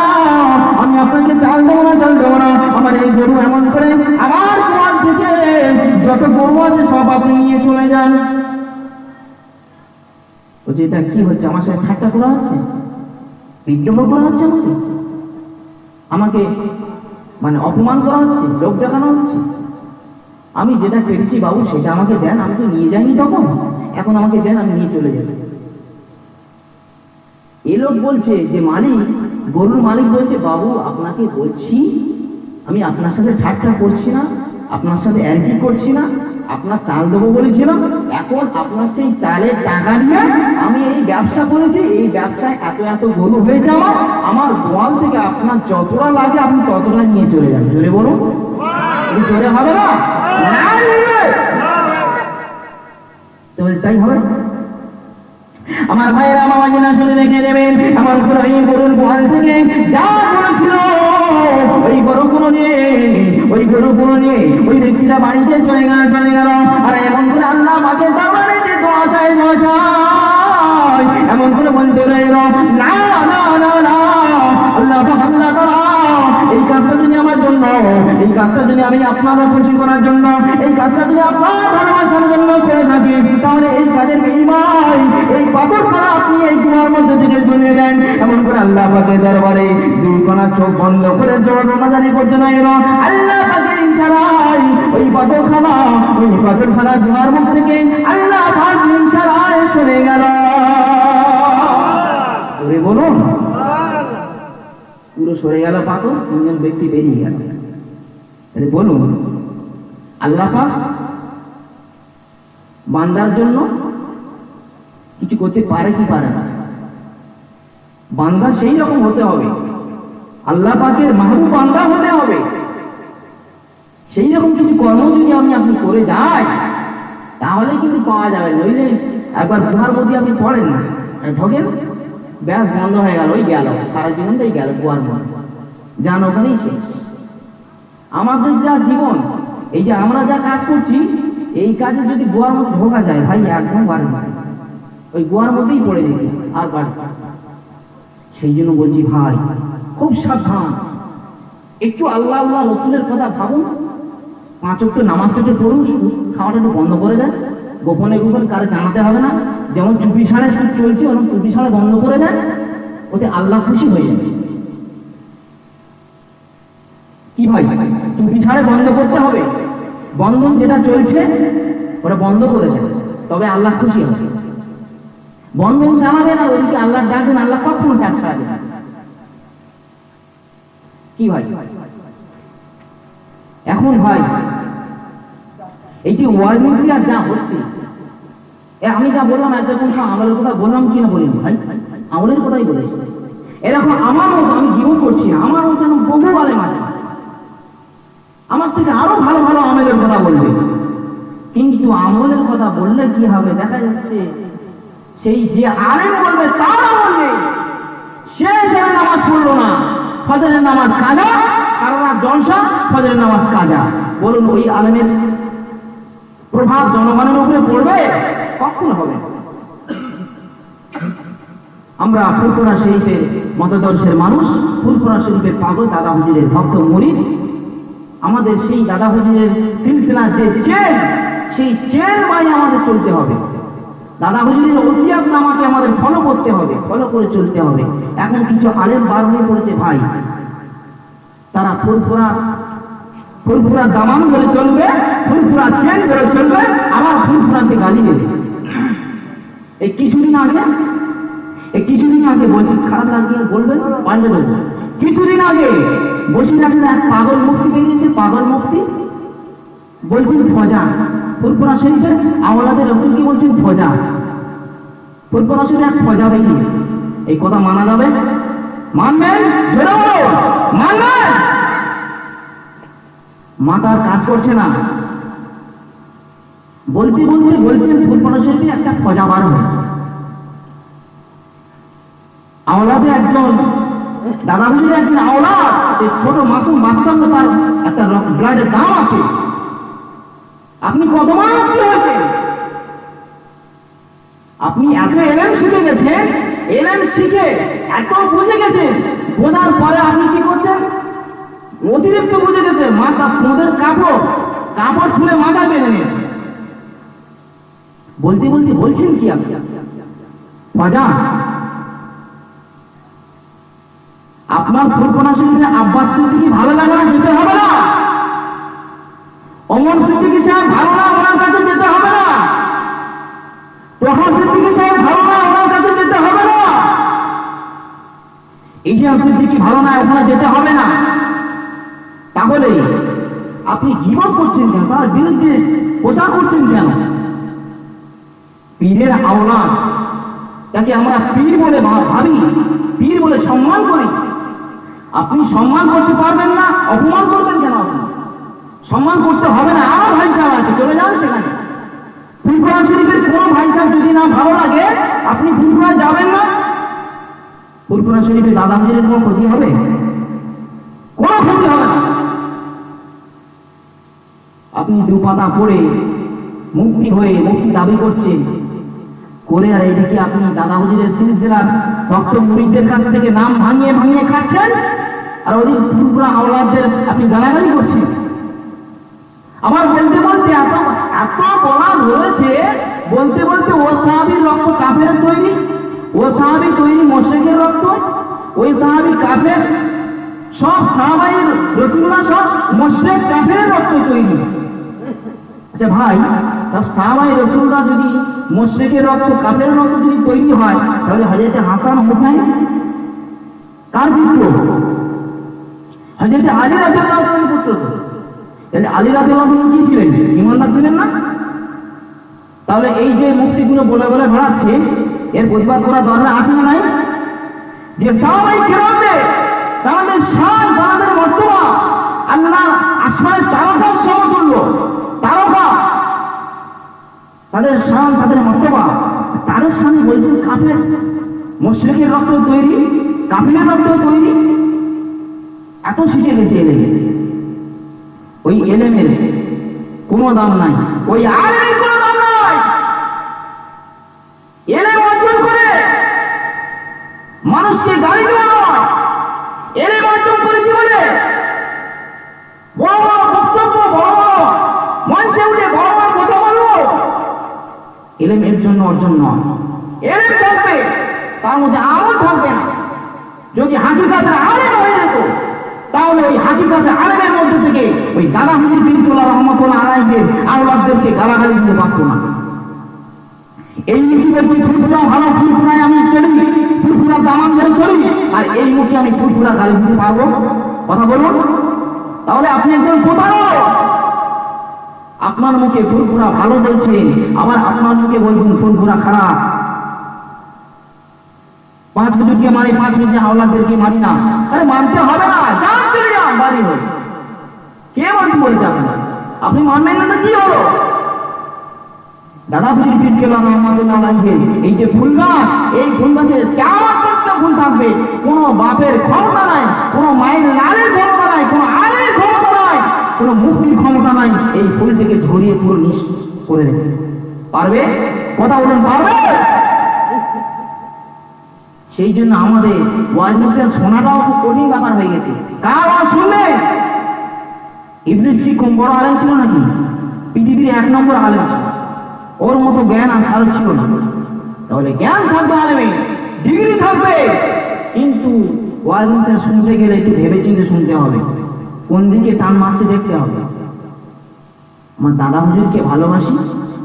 আমি আপনাকে চাল দেবো না, আমার এই গরু এমন করে আমার গোয়াল থেকে যত গরু আছে সব আপনি নিয়ে চলে যান। বলছে, এটা কি হচ্ছে? আমার সাথে ঠাট্টা করা হচ্ছে, বিদ্রোহ করা হচ্ছে, আমাকে মানে অপমান করা হচ্ছে, লোক দেখানো হচ্ছে। আমি যেটা কেটেছি বাবু সেটা আমাকে দেন, আমি তো নিয়ে যাইনি তখন, এখন আমাকে দেন, আমি নিয়ে চলে যাব। এ লোক বলছে যে মালিক, গরুর মালিক বলছে, বাবু আপনাকে বলছি আমি আপনার সাথে ঠাট্টা করছি না, আপনার সাথে একই করছি না, আপনার চাল দেবো বলেছিলাম, এখন আপনার সেই চালের টাকা নিয়ে আমি এই ব্যবসা করেছি, এই ব্যবসায় এত এত গরু হয়ে যাওয়া, আমার গোয়াল থেকে আপনার যতটা লাগে আপনি ততটা নিয়ে চলে যান। জোরে বলুন, জোরে হবে না? তাই হবে। আমার ভাইয়েরা, আমার মাঝিনা শুনে রেখে দেবেন, আমার পুরো এই গরুর গোয়াল থেকে যা করেছিল ওই গরুগুলো নিয়ে ওই ব্যক্তিরা বাড়িতে চলে গেল। আর এমন করে আল্লাহ পাকে দরবারে দোয়া চাই, এমন করে বলতে রইল, না না না না, আল্লাহ পাক, আল্লাহ তাআলা এই কাজটা যদি আমার জন্য, এই কাজটা যদি আমি আপনারা খুশি করার জন্য, এই কাজটা যদি আপনার ভালোবাসার জন্য করে থাকি, তাহলে এই কাজের বিনিময় এই পাথরখানা আপনি এই কুয়ার মধ্যে থেকে শুনে দেন। এমন করে আল্লাহ পাকের দরবারে দুই কোনা চোখ বন্ধ করে জোর নাজারি করতে রইল। আল্লাহ পাকের ইশারায় ওই পাথরখানা কুয়ার মুখ থেকে আল্লাহ পাক ইশারায় সরে গেল। জোরে বলুন, পুরো সরে গেল পাথর, তিনজন ব্যক্তি বেরিয়ে গেল। বলুন, আল্লাহ পাক বান্দার জন্য কিছু করতে পারে কি পারে না? বান্দা সেই রকম হতে হবে, আল্লাহ পাকের মাহবুব বান্দা হতে হবে। সেই রকম কিছু কর্ম যদি আপনি করে যাই, তাহলে কিন্তু পাওয়া যাবে। নইলে একবার গুহার মধ্যে আপনি পড়েন না, ঢোকেন, ব্যাস বন্ধ হয়ে গেল, ওই গেল, সারা জীবনটাই গেল গুহার মধ্যে, যান ওখানেই শেষ। আমাদের যা জীবন, এই যে আমরা যা কাজ করছি, এই কাজে যদি গুহার মধ্যে ঢোকা যায়, ভাই একদম বাড়ি ওই গুহার মধ্যেই পড়ে যেতে আর বাড়ি। সেই জন্য বলছি ভাই, খুব সাবধান, একটু আল্লাহ আল্লাহ রসুলের কথা ভাবুন। 5 ওয়াক্ত নামাজটাকে পড়ুন, খাওয়াটা একটু বন্ধ করে দেন, গোপনে কারো জানাতে হবে না। যেমন চুপি ছাড়ে সুদ চলছে, ওরকম চুপি ছাড়া বন্ধ করে দেন, ওতে আল্লাহ খুশি হয়ে যাবে। কি ভাই, চুপি ছাড়ে বন্ধ করতে হবে, বন্ধন যেটা চলছে ওটা বন্ধ করে দেন, তবে আল্লাহ খুশি হবে। বন্ধন চালাবে না, ওইদিকে আল্লাহ ডাকবেন, আল্লাহ কখনো কাজ করা যাবে। কি ভাই, এখন ভাই এই যে ওয়ালমিসিয়া যা হচ্ছে, আমি যা বললাম একদম আমলের কথা বললাম কিনা বলিনি ভাই, আমলের কথাই বলেছি। এরকম আমার মতো, আমি গিবত করছি না, আমার মতো বহু আলেম আছে, আমার থেকে আরো ভালো ভালো আমলের কথা বলবে, কিন্তু আমলের কথা বললে কি হবে? দেখা যাচ্ছে সেই যে আলেম বলবে তার আমল নেই, সে নামাজ পড়লো না, ফজরের নামাজ কাজা, সারা রাত জলসা, ফজরের নামাজ কাজা। বলুন, ওই আলেমের প্রভাব জনগণের উপরে পড়বে? কখনো হবে। আমরা ফুরফুরা শরীফের মতাদর্শের মানুষ, ফুরফুরা শরীফের পাগল, দাদা হুজুরের ভক্ত মুরিদ। আমাদের সেই দাদা হুজুরের সিলসিলার যে চেন, সেই চেন ভাই আমাদের চলতে হবে। দাদা হুজুরের ওসিয়াত নামাকে আমাদের ফলো করতে হবে, ফলো করে চলতে হবে। এখন কিছু আলেম বার হয়ে পড়েছে ভাই, তারা ফুরফুরা দামান করে চলবে, ফুরফুরা চেন করে চলবে, আবার ফুরফুরাকে গালি দেবে। এই কিছুদিন আগে বলছি, খারাপ লাগলে বলবেন, পাল্টে দেবো। কিছুদিন আগে বসিরহাটের এক পাগল মুফতি বেরিয়েছে, পাগল মুফতি বলছেন ফজা, ফুরফুরা শরীফের আওলাদের রসুলকে বলছেন ফজা। ফুরফুরা শরীফে এক ফজা বেরিয়েছে, এই কথা মানা যাবে? মানবেন? জোরে বলো, মানবেন? মাথার কাজ করছে না। বলতে বলতে বলছেন ফুরফুরা শরীফে একটা ফজা বার হয়েছে, আওলাদে একজন দাদা হুজুরের একজন আওলাদ, সে ছোট মাসুম বাচ্চা, তার একটা ব্লাডের দাম আছে। আপনি কত মান কি হয়েছে? আপনি এত এলেন শিখে গেছেন, এলেন শিখে এত বুঝে গেছেন, বোঝার পরে আপনি কি করছেন? অতিরিক্ত বুঝে গেছে, মাথা মোদের কাপড় কাপড় খুলে মাথা বেঁধে নিয়েছে। বলতে বলতে বলছেন কি আপনি? বাজান, আপনার ফুলকণা শরীফে আব্বাস সিদ্দিকী ভালো লাগে না, যেতে হবে না। অমর সিদ্দিকী সাহেব ভালো না, ওনার কাছে যেতে হবে না। প্রহার সিদ্দিকী সাহেব ভালো না, ওনার কাছে যেতে হবে না। ইতিহাস সিদ্দিকী ভালো না, ওখানে যেতে হবে না। তাহলে আপনি গীবত করছেন কেন? তার বিরুদ্ধে প্রচার করছেন কেন? পীরের আওলাদ, তাকে আমরা পীর বলে ভাবি, পীর বলে সম্মান করি। আপনি সম্মান করতে পারবেন না, অপমান করবেন কেন? আপনি সম্মান করতে হবে না। আমার ভাই সাহেব আছে, চলে যান সেখানে। ফুলকণা শরীফের কোন ভাই সাহেব যদি না ভালো লাগে, আপনি ফুলকণায় যাবেন না। ফুলকণা শরীফে দাদা হুজুরের কোনো ক্ষতি হবে? কোনো ক্ষতি হবে না। আপনি দুপাতা পড়ে মুক্তি হয়ে মুক্তি দাবি করছেন করে, আর এদিকে আপনি দাদা হুজুরের সিলসিলার ভক্ত মুরিদদের কাছ থেকে নাম ভাঙিয়ে ভাঙিয়ে খাচ্ছেন, আর ওদিকে ফুলকণা আওলাদদের আপনি গালাগালি করছেন। আমার বলতে বলতে এত এত বলা রয়েছে, বলতে বলতে ও সাহাবীর রক্ত কাফের তৈরি, ও সাহাবী তৈরি মুশরিকের রক্ত, ওই সাহাবী কাফের, সব সাহাবাই রাসূলুল্লাহ সব মুশরিক কাফের রক্ত তৈরি। আচ্ছা ভাই, সব সাহাবাই রাসূলুল্লাহ যদি মুশরিকের রক্ত কাফের রক্ত যদি তৈরি হয়, তাহলে হযরত হাসান হুসাইন কার পুত্র? হযরত আলী রাদিয়াল্লাহু আনহুর পুত্র। তাহলে আলী রাদিয়াল্লাহু আনহু কি ছিলেন? ঈমানদার ছিলেন না? তাহলে এই যে মুক্তিগুলো বলে বলে বেড়াচ্ছে, এর প্রতিবাদ করা দরকার আছে না নাই? যে সাহাবায়ে কেরামদের তাদের শান, তাদের মর্তবা আল্লাহর আসমানের তারকার সমতুল্য, তারকা, তাদের শান, তাদের মর্তবা, তাদের সামনে বলছেন কাফের, মুশরিকের রক্ত তৈরি, কাফেরের রক্ত তৈরি। এত শিখে গেছে এলেমের, ওই এলেমের কোনো দাম নাই, ওই আলেমের কোনো দাম নাই। এলেম অর্জন করে মানুষকে গালি দেওয়া নয়, এলেম অর্জন করেছি বলে বড় বড় বক্তব্য, বড় বড় মঞ্চে উঠে বড় বড় কথা বলবো, এলেম এর জন্য অর্জন নয়। এলেম থাকবে, তার মধ্যে আমল থাকবে না। যদি হাকিকাতের আলেম হয়ে যেত, তাহলে ওই হাকিকাতের আলেমের মধ্যে থেকে ওই দাদা হুজুর বিনতুল্লাহ রহমাতুল্লাহ আলাইহির আওলাদদেরকে গালাগালি দিতে পারতো না। এই মুখে বলছি ফুলফুলা ভালো, ফুলফুলায় আমি চলি, ফুলফুলার দামান ধরে চলি, আর এই মুখে আমি ফুলফুলা গালি দিতে পারবো? কথা বলুন। তাহলে আপনি একজন প্রতারক। আপনার মুখে ফুলফুলা ভালো বলছে, আবার আপনার মুখে বলছেন ফুলফুলা খারাপ। 5 হুজুরকে মারি, 5 হুজুর আওলাদদেরকে মারি না। আরে মানতে হবে না, যান চলে যান বাড়ি হয়ে। কে মানতে বলছে আপনার? আপনি মানবেন না তো কি হলো? দাদা হুজুর পীর কেবলা রহমাতুল্লাহ আলাইহি এই যে ফুল গাছ, এই ফুল গাছে কিয়ামত পর্যন্ত ফুল থাকবে। কোনো বাপের ক্ষমতা নাই, কোনো মায়ের লালের ক্ষমতা নাই, কোনো আলের ক্ষমতা নাই, কোনো মুক্তির ক্ষমতা নাই এই ফুলটিকে ঝরিয়ে পুরো নিঃ করে দেবে। পারবে? কথা বলুন, পারবে? সেই জন্য আমাদের ওয়াজ মাহফিল শোনাটাও খুব কঠিন ব্যাপার হয়ে গেছে। কার ওয়াজ শুনবে? ইবলিস কি কম বড় আলেম ছিল নাকি? পৃথিবীর 1 নম্বর আলেম ছিল, ওর মতো জ্ঞান আর কারো ছিল না। তাহলে জ্ঞান থাকবে আলেমে, ডিগ্রি থাকবে, কিন্তু ওয়াজ মাহফিল শুনতে গেলে একটু ভেবে চিন্তে শুনতে হবে, কোন দিকে টান মারছে দেখতে হবে। আমার দাদা হুজুরকে ভালোবাসি,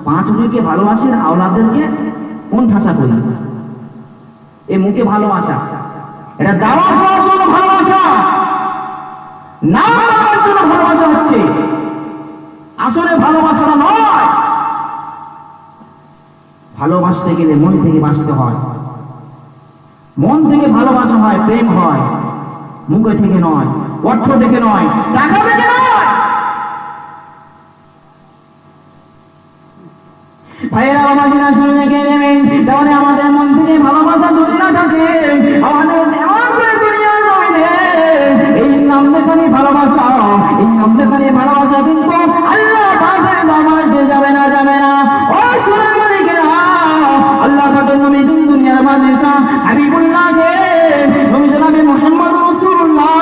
5 হুজুরকে ভালোবাসি, আওলাদদেরকে কোন ঠাসা করি? এই মুখে ভালোবাসা, এটা দাওয়াত দেওয়ার জন্য ভালোবাসা, না দেওয়ার জন্য ভালোবাসা হচ্ছে। আসলে ভালোবাসাটা নয়। ভালোবাসতে গেলে মন থেকে বাসতে হয়, মন থেকে ভালোবাসা হয়, প্রেম হয়, মুখে থেকে নয়, অর্থ থেকে নয়, টাকা থেকে নয়। ভাইয়েরা আমার দিনা শুনে রেখে নেবেন, তাহলে আমাদের মন থেকে ভালোবাসা যদি না থাকে, আমাদের এমন করে দুনিয়ার জমিনে এই নাম দেখানি ভালোবাসা, এই নাম দেখানি ভালোবাসা কিন্তু আল্লাহ পাকের দরবারে যাবে না, যাবে না। ওই সুরের মালিকেরা, আল্লাহ বাদশাহ হাবিবুল্লাহকে নবী জনাবে মুহাম্মদ রাসূলুল্লাহ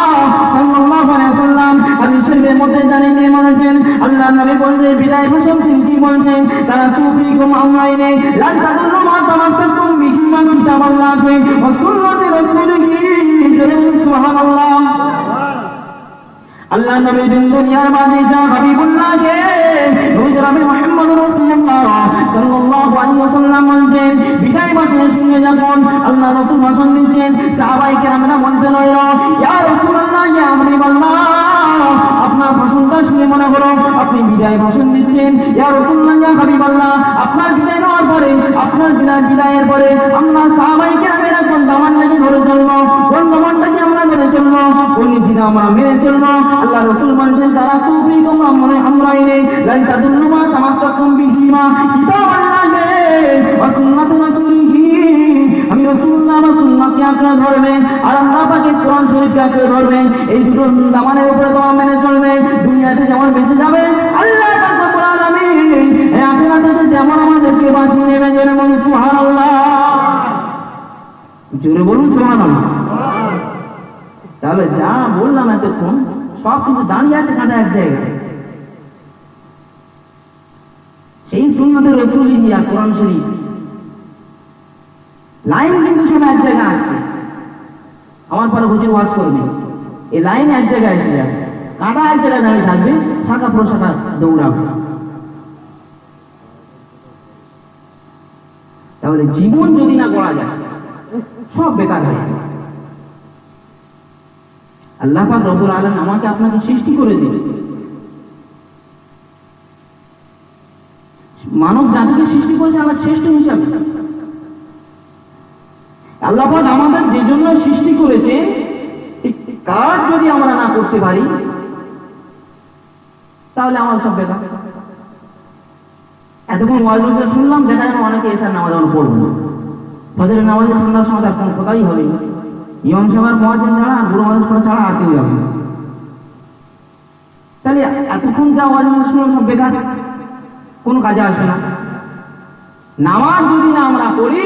সাল্লাল্লাহু আলাইহি ওয়াসাল্লাম হাদিসের মধ্যে জানিয়ে বলেছেন, আল্লাহর নবী বলেন বিদায় ভাষণ তিনি কি বলেছেন, তারা তুফিকুম আমরাইনে লান তাদুল্লু মা তামাসসাকুম বিহি মা কিতাবাল্লাহি ওয়া সুন্নাতি রাসূলিহি সুবহানাল্লাহ। আল্লাহ নবী দিন দুনিয়ার বাদশাহ হাবিবুল্লাহকে নবী জনাবে মুহাম্মদ রাসূলুল্লাহ সাল্লাল্লাহু আলাইহি ওয়াসাল্লাম বলেন বিদায় ভাষণের সঙ্গে যখন আল্লাহ রাসূল ভাষণ দিচ্ছেন, সাহাবায়ে কেরামরা বলতে লাগল, ইয়া রাসূলুল্লাহ ইয়া হাবিবাল্লাহ, আপনার ভাষণটা শুনে মনে হলো আপনি বিদায় ভাষণ দিচ্ছেন। ইয়া রাসূলুল্লাহ ইয়া হাবিবাল্লাহ, আপনার বিদায় নেওয়ার পরে আপনার বিদায়ের পরে আমরা সাহাবায়ে কেরামরা কোন দামানটাকে ধরে চলবো, কোন দামানটাকে আমরা ধরে চলবো, কোন নীতিটা আমরা মেনে চলবো? আল্লাহ রাসূল বলেন তারা তুফিকুম আমরাইনে লান তাদুল্লু মা তামাসসাকুম বিহিমা কিতাবাল্লাহি ওয়া সুন্নাতি রাসূলিহি। আমি রাসূলুল্লাহ ওয়া সুন্নাতকে আঁকড়ে ধরবে আর আল্লাহ পাকের কোরআন শরীফকে আঁকড়ে ধরবে, এই দুটো দামানের উপরে তোমার মেনে চলবে। দুনিয়াতে যেমন বেঁচে যাবে আল্লাহ পাক রব্বুল আলামিন এই আখিরাতে যেমন আমাদেরকে বাঁচিয়ে নেবে। জোরে বলুন সুবহানাল্লাহ, জোরে বলুন সুবহানাল্লাহ। তাহলে যা বললাম এতক্ষণ সব কিন্তু দাঁড়িয়ে আছে কাঁটা এক জায়গায়। সেই সুন্নাতে রাসূলুল্লাহ আর কোরআন শরীফ লাইন কিন্তু সব এক জায়গায় আসছে। আমার পরে হুজুর ওয়াজ করবে, এই লাইন এক জায়গায় এসে যাবে, কাঁটা এক জায়গায় দাঁড়িয়ে থাকবে, শাখা প্রশাখা দৌড়াবে। তাহলে জীবন যদি না গড়া যায় সব বেকার হয়ে যাবে। আল্লাহ পাক রব্বুল আলামিন আমাকে আপনাকে সৃষ্টি করেছে, মানব জাতিকে সৃষ্টি করেছে আল্লাহ শ্রেষ্ঠ হিসাবে। আল্লাহ পাক আমাদের যে জন্য সৃষ্টি করেছে কাজ যদি আমরা না করতে পারি তাহলে আমার সব বেকার। এতক্ষণ ওয়াজ শুনলাম, দেখা যাবে অনেকে এসার নামাজ আমরা পড়বো না, ফজরের নামাজে ঠান্ডার সময় তার কোনো কথাই হবে না, ইমাম সাহেবের মুয়াজ্জিন ছাড়া আর বুড়ো মানুষ পড়া ছাড়া আর কেউ যাবে না। তাহলে এতক্ষণ যা ওয়াজ শুনলাম সব বেকার, কোনো কাজে আসবে না। নামাজ যদি না আমরা পড়ি,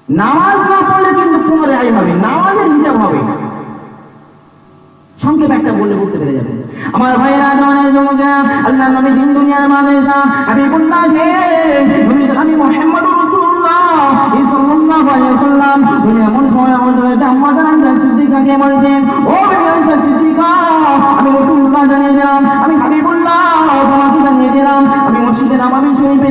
নামাজ না পড়লে কিন্তু কোনো রেহাই হবে, নামাজের হিসাব হবে না। সংক্ষেপ একটা বললে বুঝতে পেরে যাবে। আমার ভাইয়েরা জওয়ানের যুবকেরা, আল্লাহ নবী দিন দুনিয়ার বাদশাহ হাবিবুল্লাহকে আমি মুহাম্মদুর রাসূলুল্লাহ সাল্লাল্লাহু আলাইহি ওয়াসাল্লাম উনি এমন সময় হযরত আম্মাজান আয়েশা সিদ্দিকাকে বলেছেন, ও আয়েশা সিদ্দিকা, আমি রাসূলুল্লাহ জানিয়ে দিলাম, আমি হাবিবুল্লাহ তোমাকে জানিয়ে দিলাম, আমি মসজিদে নববী শরীফে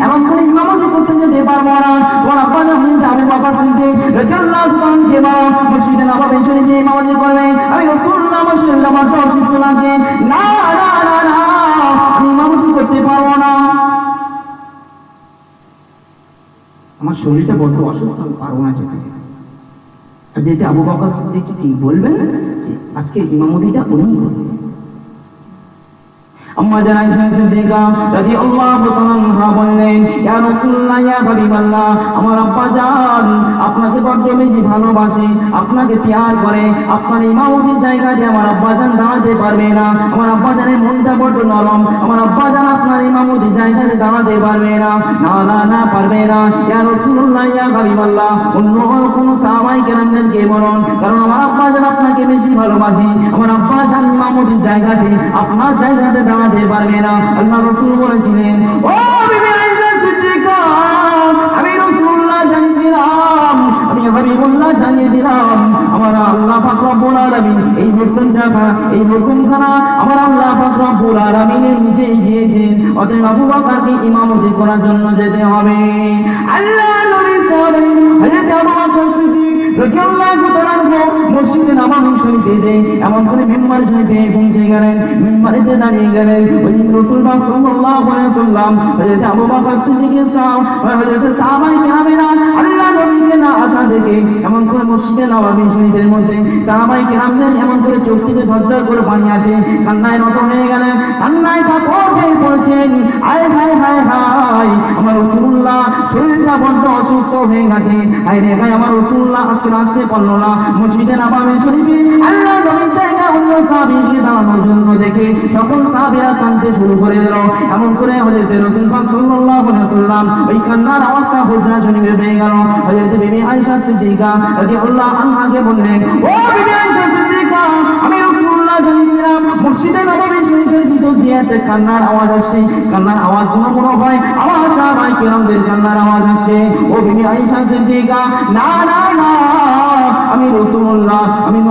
এমন করে ইমামতি করতে যেতে পারবো না। তোমার আব্বা যখন আবু বকর সিদ্দিক রাদিয়াল্লাহু তাআলা মসজিদে নববী শরীফে ইমামতি করবেন, আমি রাসূলুল্লাহ মসজিদে নামাজ অসুস্থ লাগে না না না না, আমি ইমামতি করতে পারবো না, আমার শরীরটা বড্ড অসুস্থ, আমি পারবো না যেতে। যেতে আবু বকর সিদ্দিক কি বলবেন যে আজকে ইমামতিটা উনি করবেন। আম্মা জান আয়েশা সিদ্দিকা রাদিয়াল্লাহু তাআলা আনহা বললেন, ইয়া রাসূলুল্লাহ ইয়া হাবিবাল্লাহ, আমার আব্বা জান আপনাকে বড্ড বেশি ভালোবাসে, আপনাকে প্যার করে, আপনার ইমামতির জায়গাতে আমার আব্বা জান দাঁড়াতে পারবে না, আমার আব্বা জানের মনটা বড্ড নরম, আমার আব্বা জান আপনার ইমামতির জায়গাতে দাঁড়াতে পারবে না, না না না পারবে না। ইয়া রাসূলুল্লাহ ইয়া হাবিবাল্লাহ, অন্য কোনো সাহাবায়ে কেরামদেরকে বলুন, কারণ আমার আব্বা জান আপনাকে বেশি ভালোবাসে, আমার আব্বা জান ইমামতির জায়গাতে আপনার জায়গাতে দাঁড়াতে পারবে না। আল্লাহ রাসূল বলেছিলেন, ও বিবি আয়েশা সিদ্দিকা, আমি রাসূলুল্লাহ জানিয়ে দিলাম, আমি হাবিবুল্লাহ জানিয়ে দিলাম, আমার আল্লাহ পাক রব্বুল আলামিন এই হুকুমখানা আমার আল্লাহ পাক রব্বুল আলামিনের নিচে দিয়েছেন, অতএব আবু বকরকে ইমামতি করার জন্য যেতে হবে। আল্লাহ নবী সাল্লাল্লাহু হযরত আবু বকর সিদ্দিক রাদিয়াল্লাহু তাআলা মসজিদে নববী শরীফে এমন করে মিম্বার শরীফে পৌঁছে গেলেন, মিম্বারেতে দাঁড়িয়ে গেলেন, ওই রাসূলুল্লাহ সাল্লাল্লাহু আলাইহি ওয়াসাল্লাম হযরত আবু বকর সিদ্দিকের হযরত সাহাবায়ে কেরামেরা আল্লাহ নবীকে না আসা দেখে এমন করে মসজিদে নববী শরীফের মধ্যে সাহাবায়ে কেরামদের এমন করে চোখ থেকে ঝরঝর করে পানি আসে, কান্নায় নত হয়ে গেলেন, কান্নায় কাতর হয়ে পড়ছেন, আয় হায় হায় হায়, আমার রাসূলুল্লাহ শরীরটা বড্ড অসুস্থ হয়ে গেছে, হায় রে হায়, আমার রাসূলুল্লাহ আজকে আসতে পারলো না মসজিদে নববী শরীফে আল্লাহ নবীর জায়গা অন্য সাহাবীকে দাঁড়ানোর জন্য। দেখে সকল সাহাবীরা কাঁদতে শুরু করে দিল। এমন করে হযরত রাসূল পাক সাল্লাল্লাহু আলাইহি ওয়াসাল্লাম ওই কান্নার আওয়াজটা হুজরা শরীফে পেয়ে গেল। হযরত বিবি আয়েশা সিদ্দিকা রাদিয়াল্লাহু আনহাকে বললেন, ও বিবি আয়েশা সিদ্দিকা, আমি রাসূলুল্লাহ জানিলাম মসজিদে নববী শরীফের ভিতর দিয়ে একটা কান্নার আওয়াজ আসছে। কান্নার আওয়াজ কোনো হয়, আমার সাহাবায়ে কেরামদের কান্নার আওয়াজ আসছে। ও বিবি আয়েশা সিদ্দিকা, না না না, আমি রাসূলুল্লাহ,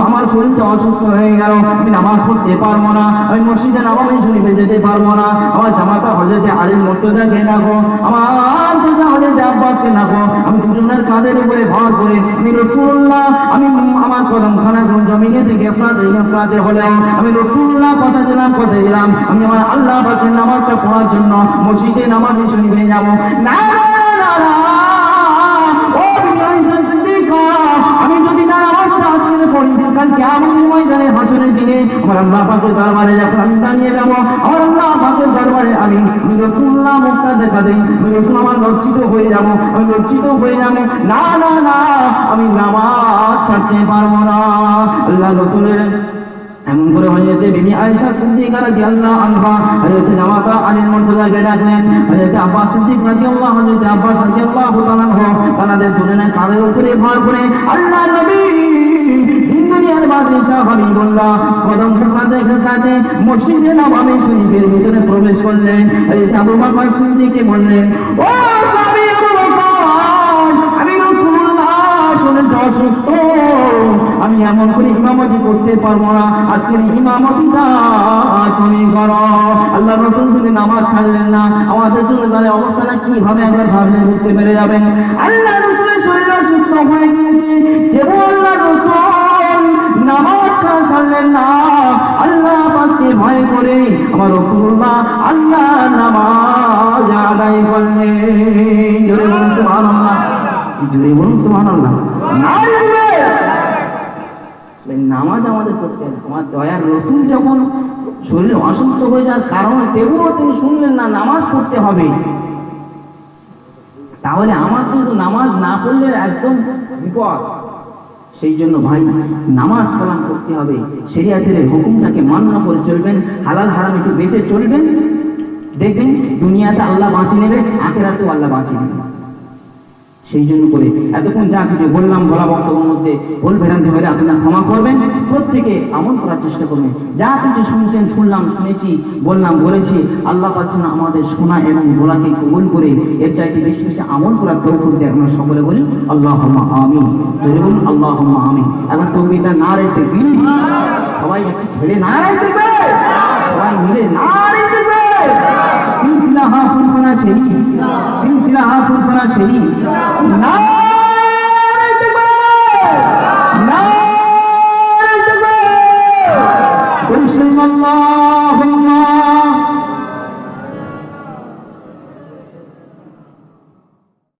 আমার শরীরটা অসুস্থ হয়ে গেল, আমি নামাজ পড়তে পারবো না, আমি মসজিদে নববী শরীফে যেতে পারবো না। আমার জামাতা হযরত আলীর মুর্তজাকে ডাকো, আমার চাচা হযরত আব্বাসকে ডাকো, আমি দুজনের কাঁধের উপরে ভর করে আমি রাসূলুল্লাহ, আমি আমার কদমখানা জমিনে থেকে ফেরাতে হলেও আমি রাসূলুল্লাহ কথা দিলাম, আমি আমার আল্লাহ পাকের নামাজটা পড়ার জন্য মসজিদে নববী শরীফে যাব। না আমি যদি না নামাজটা আজকে পড়ি, কাল কিয়ামতের ময়দানে হাসরের দিনে আমার আল্লাহ পাকের দরবারে যখন আমি দাঁড়িয়ে যাব, আমার আল্লাহ পাকের দরবারে আমি রাসূলুল্লাহ মুখটা দেখা দেই, আমি রাসূল আমার লজ্জিত হয়ে যাব। না না না, আমি নামাজ ছাড়তে পারবো না। আল্লাহ রাসূলের এমন করে হযরত বিবি আয়েশা সিদ্দিকা রাদিয়াল্লাহু আনহা হযরত জামাতা আলীর মুর্তজাকে ডাকলেন। হযরত আব্বাস সিদ্দিক রাদিয়াল্লাহু তাআলা তাদের দুজনের কাঁধের উপরে ভর করে আল্লাহর নবী দুনিয়ার বাদশাহ হাবিবুল্লাহ কদম ঘষাতে মসজিদে নববী শরীফের ভিতরে প্রবেশ করলেন। হযরত আবু বকর সিদ্দিককে বললেন, ও সাহাবী আবু বকর, আমি রাসূলুল্লাহ শরীরটা অসুস্থ, আমি এমন করে ইমামতি করতে পারবো না, আজকের ইমামতিটা তুমি করো। আল্লাহ রাসূল যদি নামাজ ছাড়লেন না, আমাদের জন্য তাহলে অবস্থাটা কি হবে একবার ভাবলে বুঝতে পেরে যাবেন। আল্লাহ রাসূলের শরীর অসুস্থ হয়ে গিয়েছে, যেমন আল্লাহ রাসূল নামাজ ছাড়লেন না, আল্লাহ পাককে ভয় করে আমার রাসূলুল্লাহ আল্লাহ নামাজ আদায় করলেন। জোরে বলুন সুবহানাল্লাহ, জোরে বলুন সুবহানাল্লাহ। নামাজ আমাদের পড়তে হবে। আমার দয়ার রাসূল যখন শরীর অসুস্থ হয়ে যাওয়ার কারণে তবুও তিনি শুনলেন না নামাজ পড়তে হবে, তাহলে আমার কিন্তু নামাজ না পড়লে একদম বিপদ। সেই জন্য ভাই নামাজ কালাম করতে হবে, শরিয়াতের হুকুমটাকে মান্য করে চলবেন, হালাল হারাম একটু বেঁচে চলবেন, দেখবেন দুনিয়াতে আল্লাহ বাঁচিয়ে নেবে, আখিরাতেও আল্লাহ বাঁচিয়ে নেবে। সেই জন্য করে এতক্ষণ যা কিছু বললাম, বলা বক্তব্যের মধ্যে ভুল ভ্রান্তি হলে আপনারা ক্ষমা করবেন, প্রত্যেকে আমল করার চেষ্টা করবেন। যা কিছু শুনছেন, শুনেছি, বলেছি, আল্লাহ পাক যেন আমাদের শোনা এবং বলাকে কবুল করে এর চাইতে বেশি বেশি আমল করার তৌফিক দেয়। আমরা সকলে বলি আল্লাহুম্মা আমিন। জোরে বলুন আল্লাহুম্মা আমিন। এখন তাকবীরটা নারে তাকবীর, সবাই একটু ছেড়ে নারে তাকবীর, সবাই মিলে নারে তাকবীর। সিলসিলাহা ফুরফানা শরীফ, সিলসিলাহা ফুরফানা শরীফ, নারে তাকবীর, নারে তাকবীর। আল্লাহুম্মা